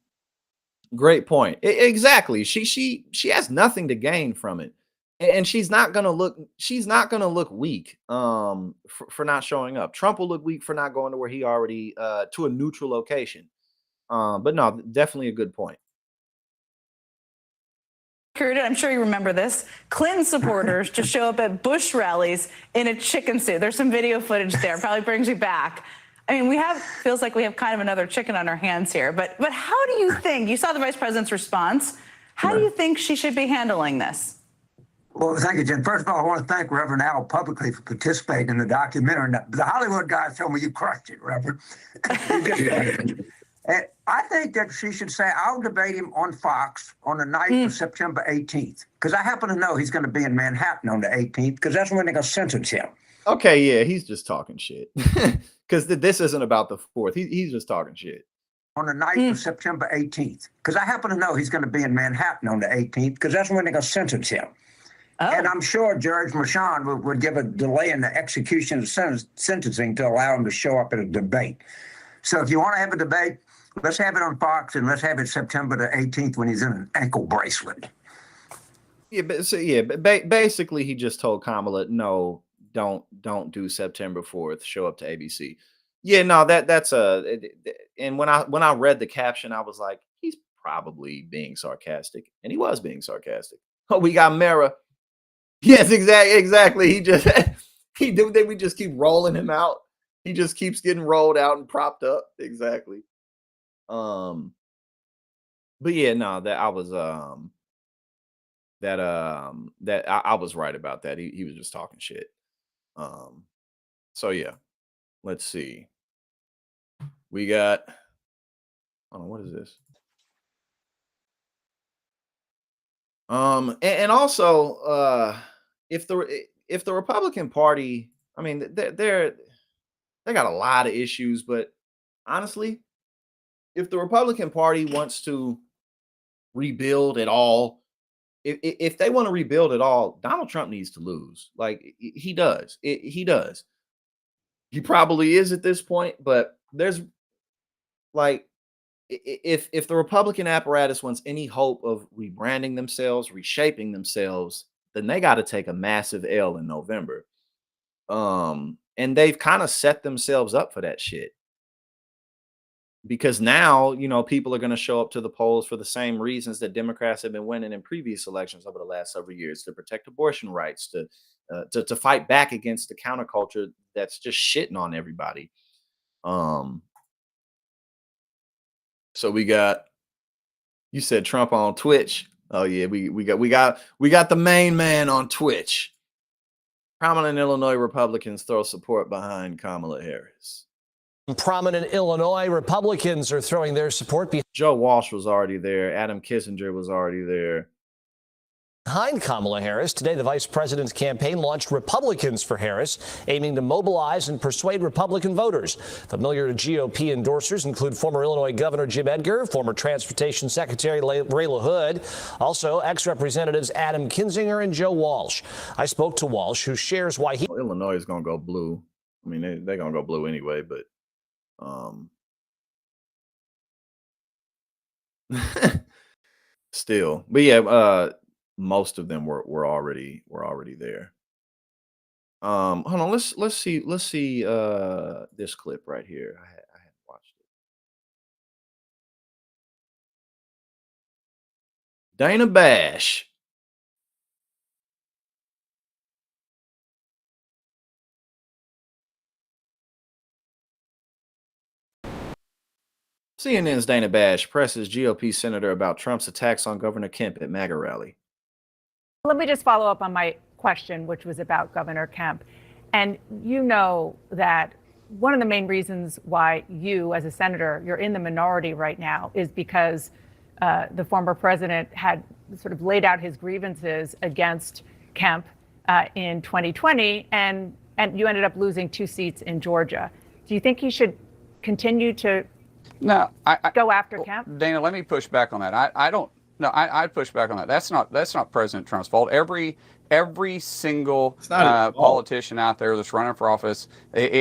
Great point. Exactly. She has nothing to gain from it. And she's not gonna look weak for not showing up. Trump will look weak for not going to where he already to a neutral location. But no, definitely a good point. I'm sure you remember this. Clinton supporters just show up at Bush rallies in a chicken suit. There's some video footage there. Probably brings you back. Feels like we have kind of another chicken on our hands here. But how do you think, you saw the vice president's response, how do you think she should be handling this? Well, thank you, Jen. First of all, I want to thank Reverend Al publicly for participating in the documentary. The Hollywood guys told me you crushed it, Reverend. And I think that she should say, I'll debate him on Fox on the night of September 18th. Because I happen to know he's going to be in Manhattan on the 18th, because that's when they're going to sentence him. Okay, yeah, he's just talking shit. Because this isn't about the 4th. He's just talking shit. On the night of September 18th. Because I happen to know he's going to be in Manhattan on the 18th, because that's when they're going to sentence him. Oh. And I'm sure George Mershon would give a delay in the execution of sentencing to allow him to show up at a debate. So if you want to have a debate, Let's have it on Fox, and let's have it September the 18th when he's in an ankle bracelet. Yeah, but basically he just told Kamala, no, don't do September 4th. Show up to ABC. Yeah, no, that's and when I read the caption, I was like, he's probably being sarcastic, and he was being sarcastic. Oh, we got Mara. Yes, exactly. He just we just keep rolling him out. He just keeps getting rolled out and propped up. Exactly. But yeah, no, that I was that I was right about that. He was just talking shit. So yeah, let's see. We got what is this? And also if the Republican Party, I mean, they got a lot of issues, but honestly, if the Republican Party wants to rebuild at all, if they want to rebuild at all, Donald Trump needs to lose. Like he does. He does. He probably is at this point, but there's like if the Republican apparatus wants any hope of rebranding themselves, reshaping themselves, then they got to take a massive L in November. And they've kind of set themselves up for that shit. Because now, people are going to show up to the polls for the same reasons that Democrats have been winning in previous elections over the last several years, to protect abortion rights, to fight back against the counterculture that's just shitting on everybody. So you said Trump on Twitch. Oh yeah, we got the main man on Twitch. Prominent Illinois Republicans throw support behind Kamala Harris. Prominent Illinois Republicans are throwing their support Joe Walsh was already there. Adam Kinzinger was already there. behind Kamala Harris. Today, the vice president's campaign launched Republicans for Harris, aiming to mobilize and persuade Republican voters. Familiar to GOP endorsers include former Illinois Governor Jim Edgar, former Transportation Secretary Ray LaHood, also ex-representatives Adam Kinzinger and Joe Walsh. I spoke to Walsh, who shares why Illinois is going to go blue. I mean, they're going to go blue anyway, but still. But yeah, most of them were already there. Hold on, let's see this clip right here. I hadn't watched it. Dana Bash. CNN's Dana Bash presses GOP senator about Trump's attacks on Governor Kemp at MAGA rally. Let me just follow up on my question, which was about Governor Kemp. And you know that one of the main reasons why you, as a senator, you're in the minority right now is because the former president had sort of laid out his grievances against Kemp in 2020, and you ended up losing 2 seats in Georgia. Do you think he should continue to go after Kemp? Dana, let me push back on that. I don't. No, I'd push back on that. That's not President Trump's fault. Every single politician out there that's running for office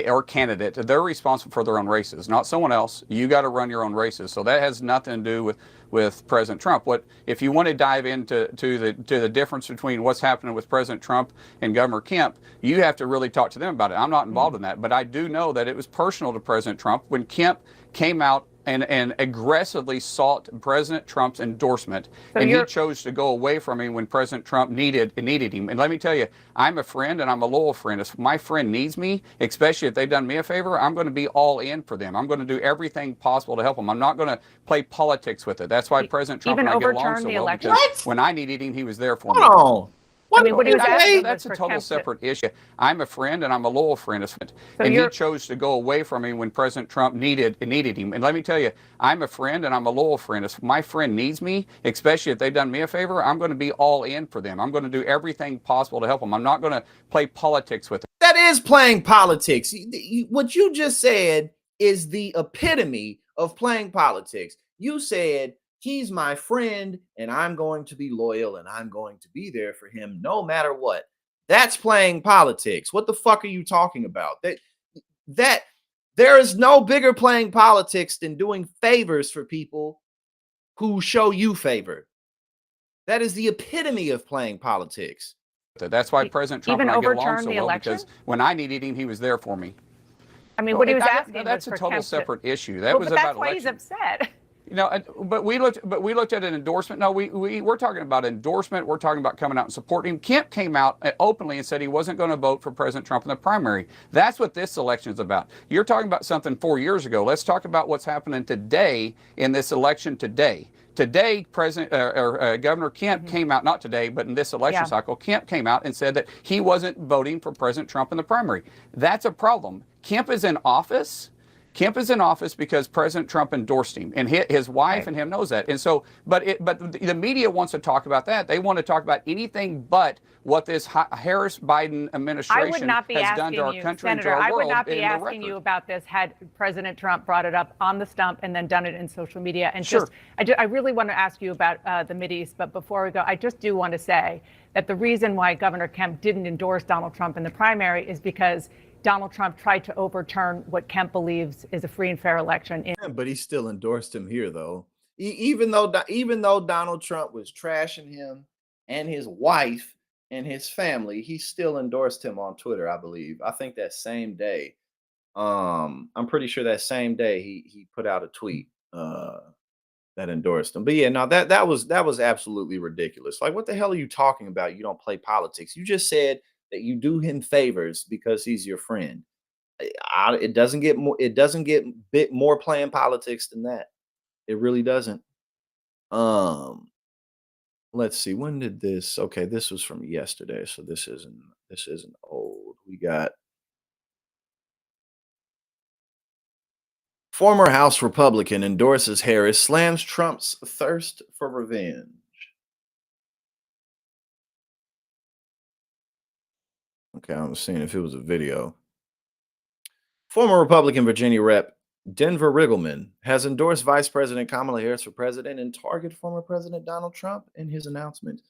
or candidate, they're responsible for their own races, not someone else. You got to run your own races. So that has nothing to do with President Trump. If you want to dive into the difference between what's happening with President Trump and Governor Kemp, you have to really talk to them about it. I'm not involved in that, but I do know that it was personal to President Trump when Kemp came out and aggressively sought President Trump's endorsement, and he chose to go away from him when President Trump needed him. And let me tell you, I'm a friend and I'm a loyal friend. If my friend needs me, especially if they've done me a favor, I'm going to be all in for them. I'm going to do everything possible to help them. I'm not going to play politics with it. That's why President Trump and I get along so well, because when I needed him, he was there for me. I mean, what he was asking that's a for total Kemp separate issue. I'm a friend and I'm a loyal friend. And he chose to go away from him when President Trump needed him. And let me tell you, I'm a friend and I'm a loyal friend. If my friend needs me, especially if they've done me a favor, I'm going to be all in for them. I'm going to do everything possible to help them. I'm not going to play politics with it. That is playing politics. What you just said is the epitome of playing politics. You said, he's my friend and I'm going to be loyal and I'm going to be there for him no matter what. That's playing politics. What the fuck are you talking about? There is no bigger playing politics than doing favors for people who show you favor. That is the epitome of playing politics. That's why President Trump Even and I get along overturn so the well, election? because when I needed him, he was there for me. I mean, what he was No, asking that's was a for total Kemp to- separate issue. That Well, was but about that's why he's election. upset. You know, but we looked at an endorsement. No, we're talking about endorsement. We're talking about coming out and supporting him. Kemp came out openly and said he wasn't going to vote for President Trump in the primary. That's what this election is about. You're talking about something 4 years ago. Let's talk about what's happening today in this election today. Today, Governor Kemp came out, not today, but in this election cycle, Kemp came out and said that he wasn't voting for President Trump in the primary. That's a problem. Kemp is in office. Kemp is in office because President Trump endorsed him, and his wife and him knows that. And so, but the media wants to talk about that. They want to talk about anything but what this Harris-Biden administration has done to our country and to our world. I would not be asking you about this had President Trump brought it up on the stump and then done it in social media. And I really want to ask you about the Mideast, but before we go, I just do want to say that the reason why Governor Kemp didn't endorse Donald Trump in the primary is because Donald Trump tried to overturn what Kemp believes is a free and fair election. But he still endorsed him here, though. Even though Donald Trump was trashing him and his wife and his family, he still endorsed him on Twitter, I believe. I think that same day. I'm pretty sure that same day he put out a tweet that endorsed him. But yeah, no, that was absolutely ridiculous. Like, what the hell are you talking about? You don't play politics. You just said that you do him favors because he's your friend. It doesn't get more. It doesn't get bit more playing politics than that. It really doesn't. Let's see. When did this? Okay, this was from yesterday, so this isn't old. We got former House Republican endorses Harris, slams Trump's thirst for revenge. Okay, I was seeing if it was a video. Former Republican Virginia Rep. Denver Riggleman has endorsed Vice President Kamala Harris for president and targeted former President Donald Trump in his announcement.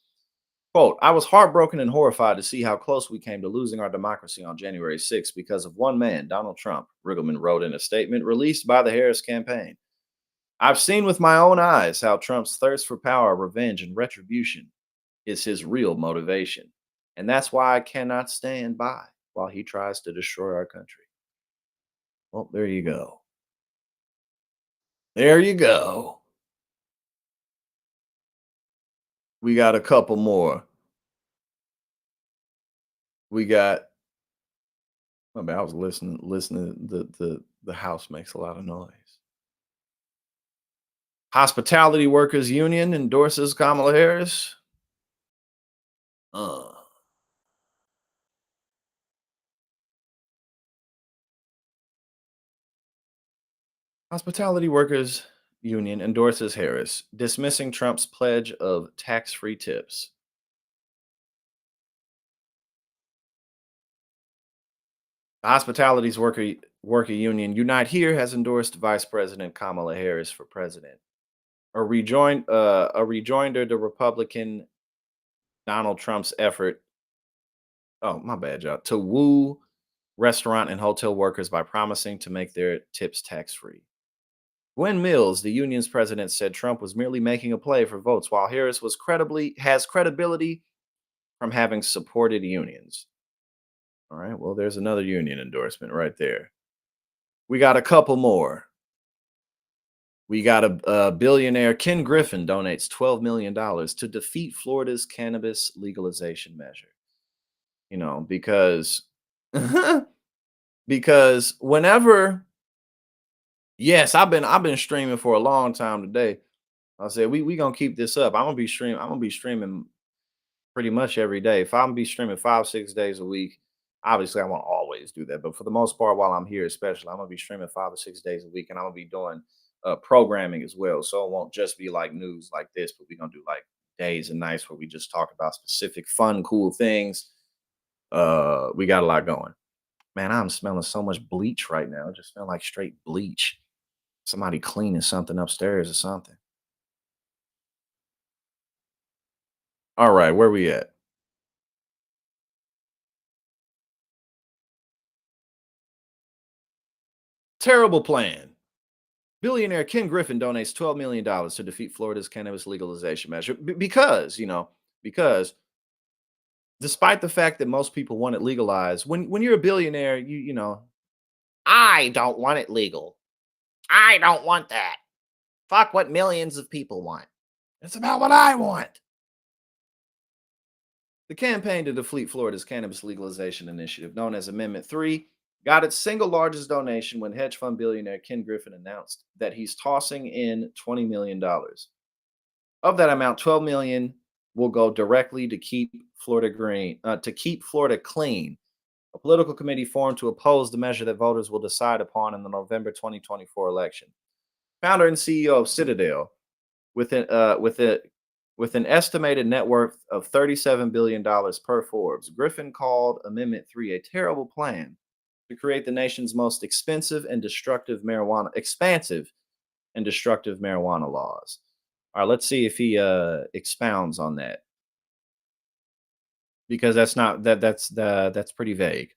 Quote, I was heartbroken and horrified to see how close we came to losing our democracy on January 6th because of one man, Donald Trump, Riggleman wrote in a statement released by the Harris campaign. I've seen with my own eyes how Trump's thirst for power, revenge, and retribution is his real motivation. And that's why I cannot stand by while he tries to destroy our country. Well, there you go. There you go. We got a couple more. We got. I mean, I was listening. The house makes a lot of noise. Hospitality Workers Union endorses Kamala Harris. Hospitality Workers Union endorses Harris, dismissing Trump's pledge of tax-free tips. The Hospitality's Worker Union Unite Here has endorsed Vice President Kamala Harris for president. A rejoinder to Republican Donald Trump's effort. Oh, my bad, y'all. To woo restaurant and hotel workers by promising to make their tips tax-free. Gwen Mills, the union's president, said Trump was merely making a play for votes, while Harris has credibility from having supported unions. All right, well, there's another union endorsement right there. We got a couple more. We got a billionaire, Ken Griffin, donates $12 million to defeat Florida's cannabis legalization measure. You know, because whenever, yes, I've been streaming for a long time today. I said we gonna keep this up. I'm gonna be streaming pretty much every day. If I'm gonna be streaming 5-6 days a week, obviously I won't always do that, but for the most part, while I'm here, especially, I'm gonna be streaming 5 or 6 days a week, and I'm gonna be doing programming as well. So it won't just be like news like this, but we're gonna do like days and nights where we just talk about specific fun, cool things. We got a lot going. Man, I'm smelling so much bleach right now. It just smell like straight bleach. Somebody cleaning something upstairs or something. All right, where we at? Terrible plan. Billionaire Ken Griffin donates $12 million to defeat Florida's cannabis legalization measure because, because despite the fact that most people want it legalized, when you're a billionaire, I don't want it legal. I don't want that. Fuck what millions of people want. It's about what I want. The campaign to defeat Florida's cannabis legalization initiative, known as Amendment 3, got its single largest donation when hedge fund billionaire Ken Griffin announced that he's tossing in $20 million. Of that amount, $12 million will go directly to keep Florida clean. A political committee formed to oppose the measure that voters will decide upon in the November 2024 election. Founder and CEO of Citadel, with an estimated net worth of $37 billion per Forbes, Griffin called Amendment 3 a terrible plan to create the nation's most expansive and destructive marijuana laws. All right, let's see if he expounds on that, because that's pretty vague.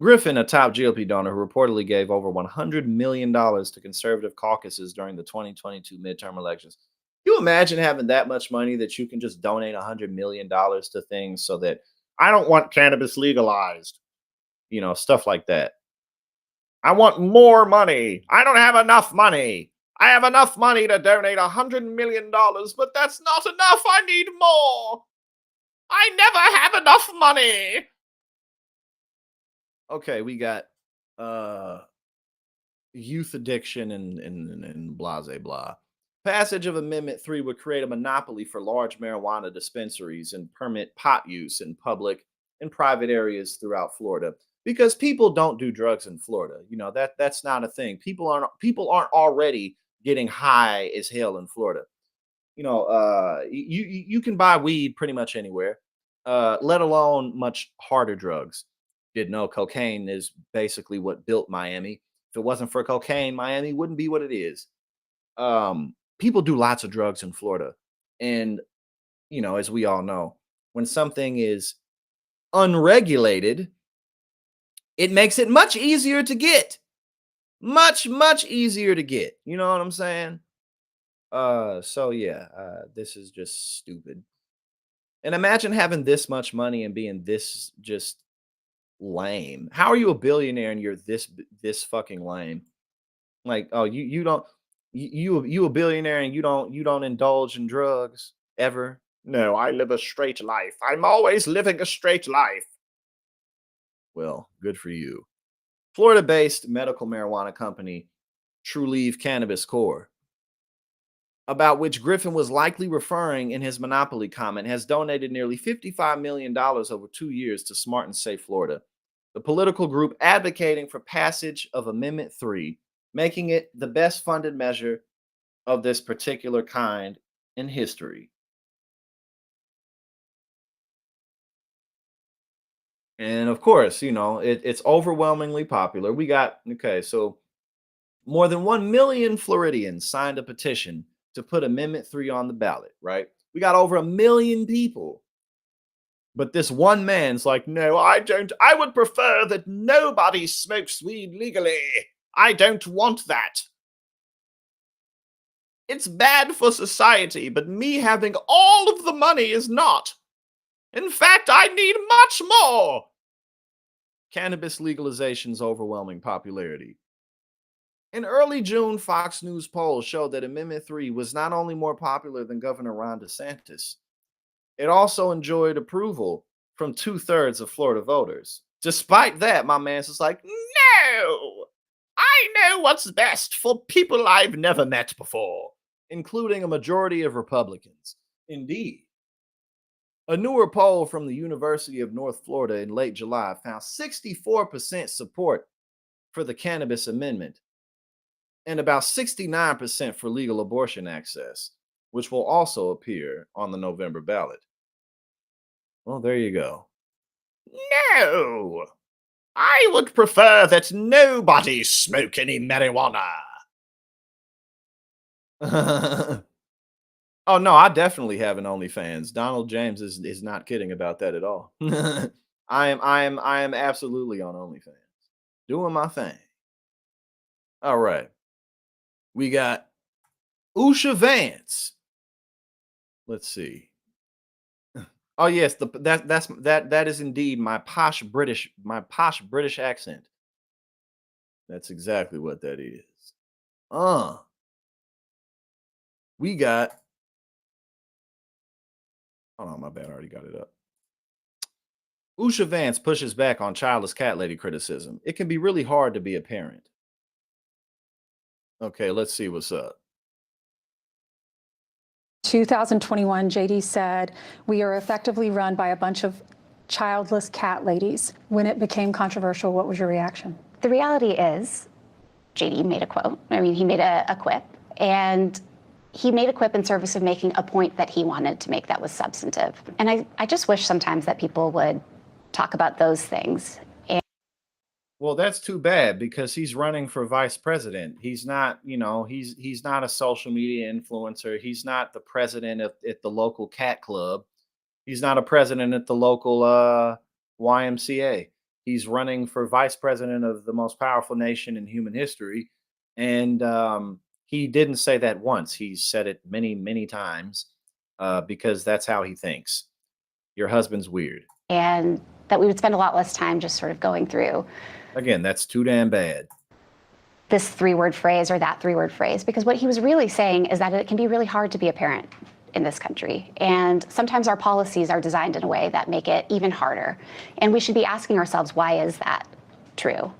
Griffin, a top GOP donor who reportedly gave over $100 million to conservative caucuses during the 2022 midterm elections. Can you imagine having that much money that you can just donate $100 million to things so that I don't want cannabis legalized, stuff like that. I want more money. I don't have enough money. I have enough money to donate $100 million, but that's not enough. I need more. I never have enough money. Okay, we got youth addiction and blah, blah, blah. Passage of Amendment 3 would create a monopoly for large marijuana dispensaries and permit pot use in public and private areas throughout Florida, because people don't do drugs in Florida. That's not a thing. People aren't already getting high as hell in Florida. You can buy weed pretty much anywhere, let alone much harder drugs. Didn't know cocaine is basically what built Miami. If it wasn't for cocaine, Miami wouldn't be what it is. People do lots of drugs in Florida. And, as we all know, when something is unregulated, it makes it much easier to get. Much, much easier to get. You know what I'm saying? This is just stupid. And imagine having this much money and being this just lame. How are you a billionaire and you're this fucking lame? Like, oh, you don't you a billionaire and you don't indulge in drugs ever? No, I live a straight life. I'm always living a straight life. Well, good for you. Florida-based medical marijuana company Trulieve Cannabis Corp., about which Griffin was likely referring in his monopoly comment, has donated nearly $55 million over 2 years to Smart and Safe Florida, the political group advocating for passage of Amendment 3, making it the best funded measure of this particular kind in history. And of course, it's overwhelmingly popular. We got, so more than 1 million Floridians signed a petition to put Amendment 3 on the ballot, right? We got over 1 million people. But this one man's like, no, I don't. I would prefer that nobody smokes weed legally. I don't want that. It's bad for society, but me having all of the money is not. In fact, I need much more. Cannabis legalization's overwhelming popularity. In early June, Fox News polls showed that Amendment 3 was not only more popular than Governor Ron DeSantis, it also enjoyed approval from 2/3 of Florida voters. Despite that, my man's just like, no, I know what's best for people I've never met before, including a majority of Republicans. Indeed. A newer poll from the University of North Florida in late July found 64% support for the cannabis amendment and about 69% for legal abortion access, which will also appear on the November ballot. Well, there you go. No, I would prefer that nobody smoke any marijuana. Oh no, I definitely have an OnlyFans. Donald James is not kidding about that at all. I am absolutely on OnlyFans, doing my thing. All right. We got Usha Vance. Let's see. Oh yes, that is indeed my posh British accent. That's exactly what that is. We got. Hold on, my bad. I already got it up. Usha Vance pushes back on childless cat lady criticism. It can be really hard to be a parent. Okay, let's see what's up. 2021, JD said, "We are effectively run by a bunch of childless cat ladies." When it became controversial, what was your reaction? The reality is, JD made a quote. I mean, he made a quip, and he made a quip in service of making a point that he wanted to make that was substantive. And I just wish sometimes that people would talk about those things. Well, that's too bad because he's running for vice president. He's not, he's not a social media influencer. He's not the president at the local cat club. He's not a president at the local YMCA. He's running for vice president of the most powerful nation in human history. And he didn't say that once. He's said it many, many times because that's how he thinks. Your husband's weird. And that we would spend a lot less time just sort of going through. Again, that's too damn bad. This 3-word phrase or that 3-word phrase, because what he was really saying is that it can be really hard to be a parent in this country. And sometimes our policies are designed in a way that make it even harder. And we should be asking ourselves, why is that true?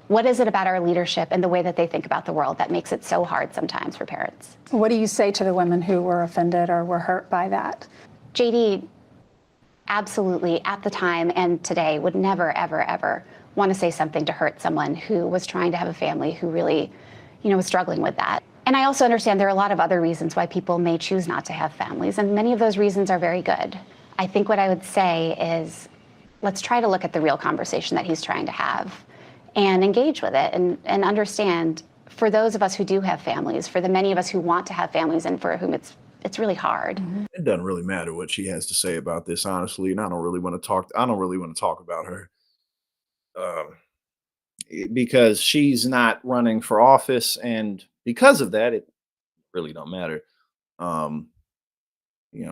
What is it about our leadership and the way that they think about the world that makes it so hard sometimes for parents? What do you say to the women who were offended or were hurt by that? JD absolutely, at the time and today, would never, ever, ever want to say something to hurt someone who was trying to have a family, who really, was struggling with that. And I also understand there are a lot of other reasons why people may choose not to have families, and many of those reasons are very good. I think what I would say is, let's try to look at the real conversation that he's trying to have and engage with it and understand, for those of us who do have families, for the many of us who want to have families and for whom it's really hard. It doesn't really matter what she has to say about this, honestly, and I don't really want to talk about her. Because she's not running for office, and because of that, it really don't matter.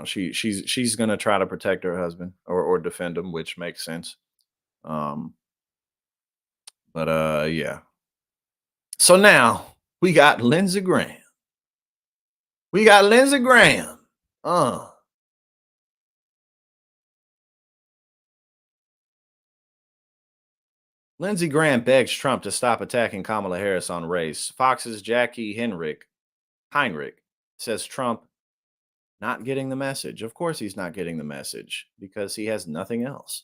She's gonna try to protect her husband or defend him, which makes sense. Yeah. So now we got Lindsey Graham. Lindsey Graham begs Trump to stop attacking Kamala Harris on race. Fox's Jackie Heinrich says Trump not getting the message. Of course he's not getting the message because he has nothing else.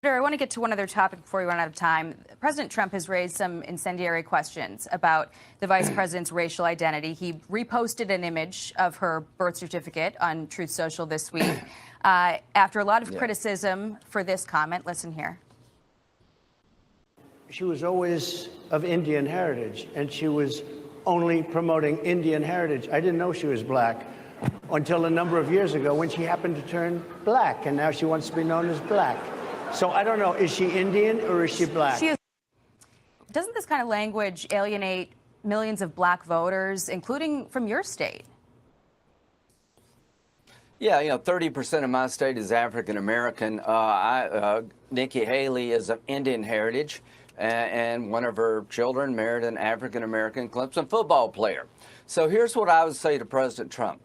I want to get to one other topic before we run out of time. President Trump has raised some incendiary questions about the vice president's racial identity. He reposted an image of her birth certificate on Truth Social this week after a lot of criticism for this comment. Listen here. She was always of Indian heritage, and she was only promoting Indian heritage. I didn't know she was black until a number of years ago when she happened to turn black, and now she wants to be known as black. So I don't know, is she Indian or is she black? Doesn't this kind of language alienate millions of black voters, including from your state? Yeah, 30% of my state is African American. Nikki Haley is of Indian heritage, and one of her children married an African American Clemson football player. So here's what I would say to President Trump.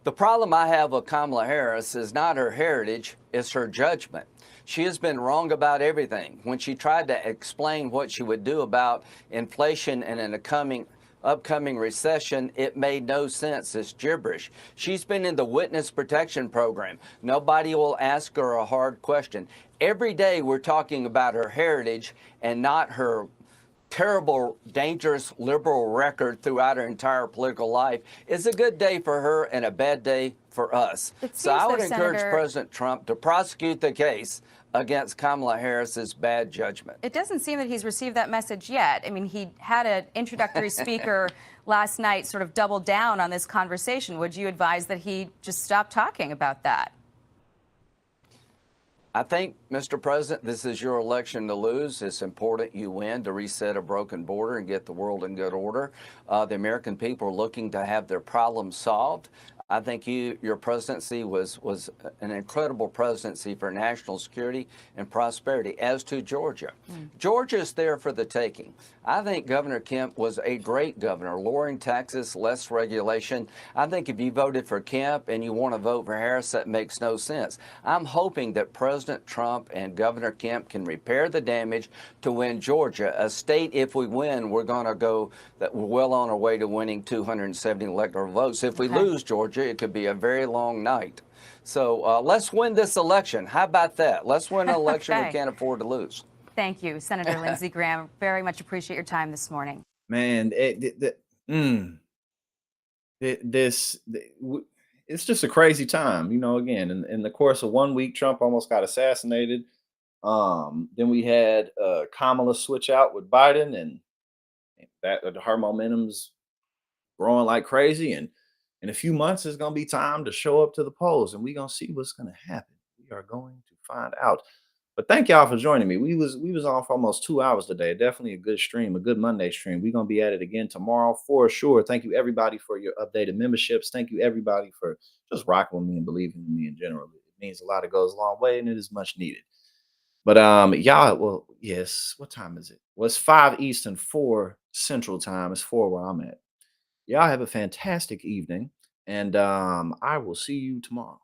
The problem I have with Kamala Harris is not her heritage, it's her judgment. She has been wrong about everything. When she tried to explain what she would do about inflation and an upcoming recession, it made no sense. It's gibberish. She's been in the witness protection program. Nobody will ask her a hard question. Every day we're talking about her heritage and not her terrible, dangerous liberal record throughout her entire political life. It's a good day for her and a bad day for us. So I would encourage President Trump to prosecute the case against Kamala Harris's bad judgment. It doesn't seem that he's received that message yet. I mean, he had an introductory speaker last night sort of double down on this conversation. Would you advise that he just stop talking about that? I think, Mr. President, this is your election to lose. It's important you win to reset a broken border and get the world in good order. The American people are looking to have their problems solved. I think your presidency was an incredible presidency for national security and prosperity, as to Georgia. Georgia is there for the taking. I think Governor Kemp was a great governor, lowering taxes, less regulation. I think if you voted for Kemp and you want to vote for Harris, that makes no sense. I'm hoping that President Trump and Governor Kemp can repair the damage to win Georgia, a state, if we win, we're going to go, that we're well on our way to winning 270 electoral votes. If we lose Georgia, it could be a very long night. So let's win this election. How about that? Let's win an election we can't afford to lose. Thank you, Senator Lindsey Graham. Very much appreciate your time this morning. Man, it's just a crazy time, again, in the course of 1 week, Trump almost got assassinated. Then we had Kamala switch out with Biden, and that her momentum's growing like crazy. And in a few months, it's gonna be time to show up to the polls, and we're gonna see what's gonna happen. We are going to find out. But thank y'all for joining me. We was on for almost 2 hours today. Definitely a good stream, a good Monday stream. We're gonna be at it again tomorrow for sure. Thank you everybody for your updated memberships. Thank you everybody for just rocking with me and believing in me in general. It means a lot. It goes a long way, and it is much needed. But y'all, well, yes. What time is it? Well, it's 5 Eastern, 4 Central Time. It's 4 where I'm at. Y'all have a fantastic evening, and I will see you tomorrow.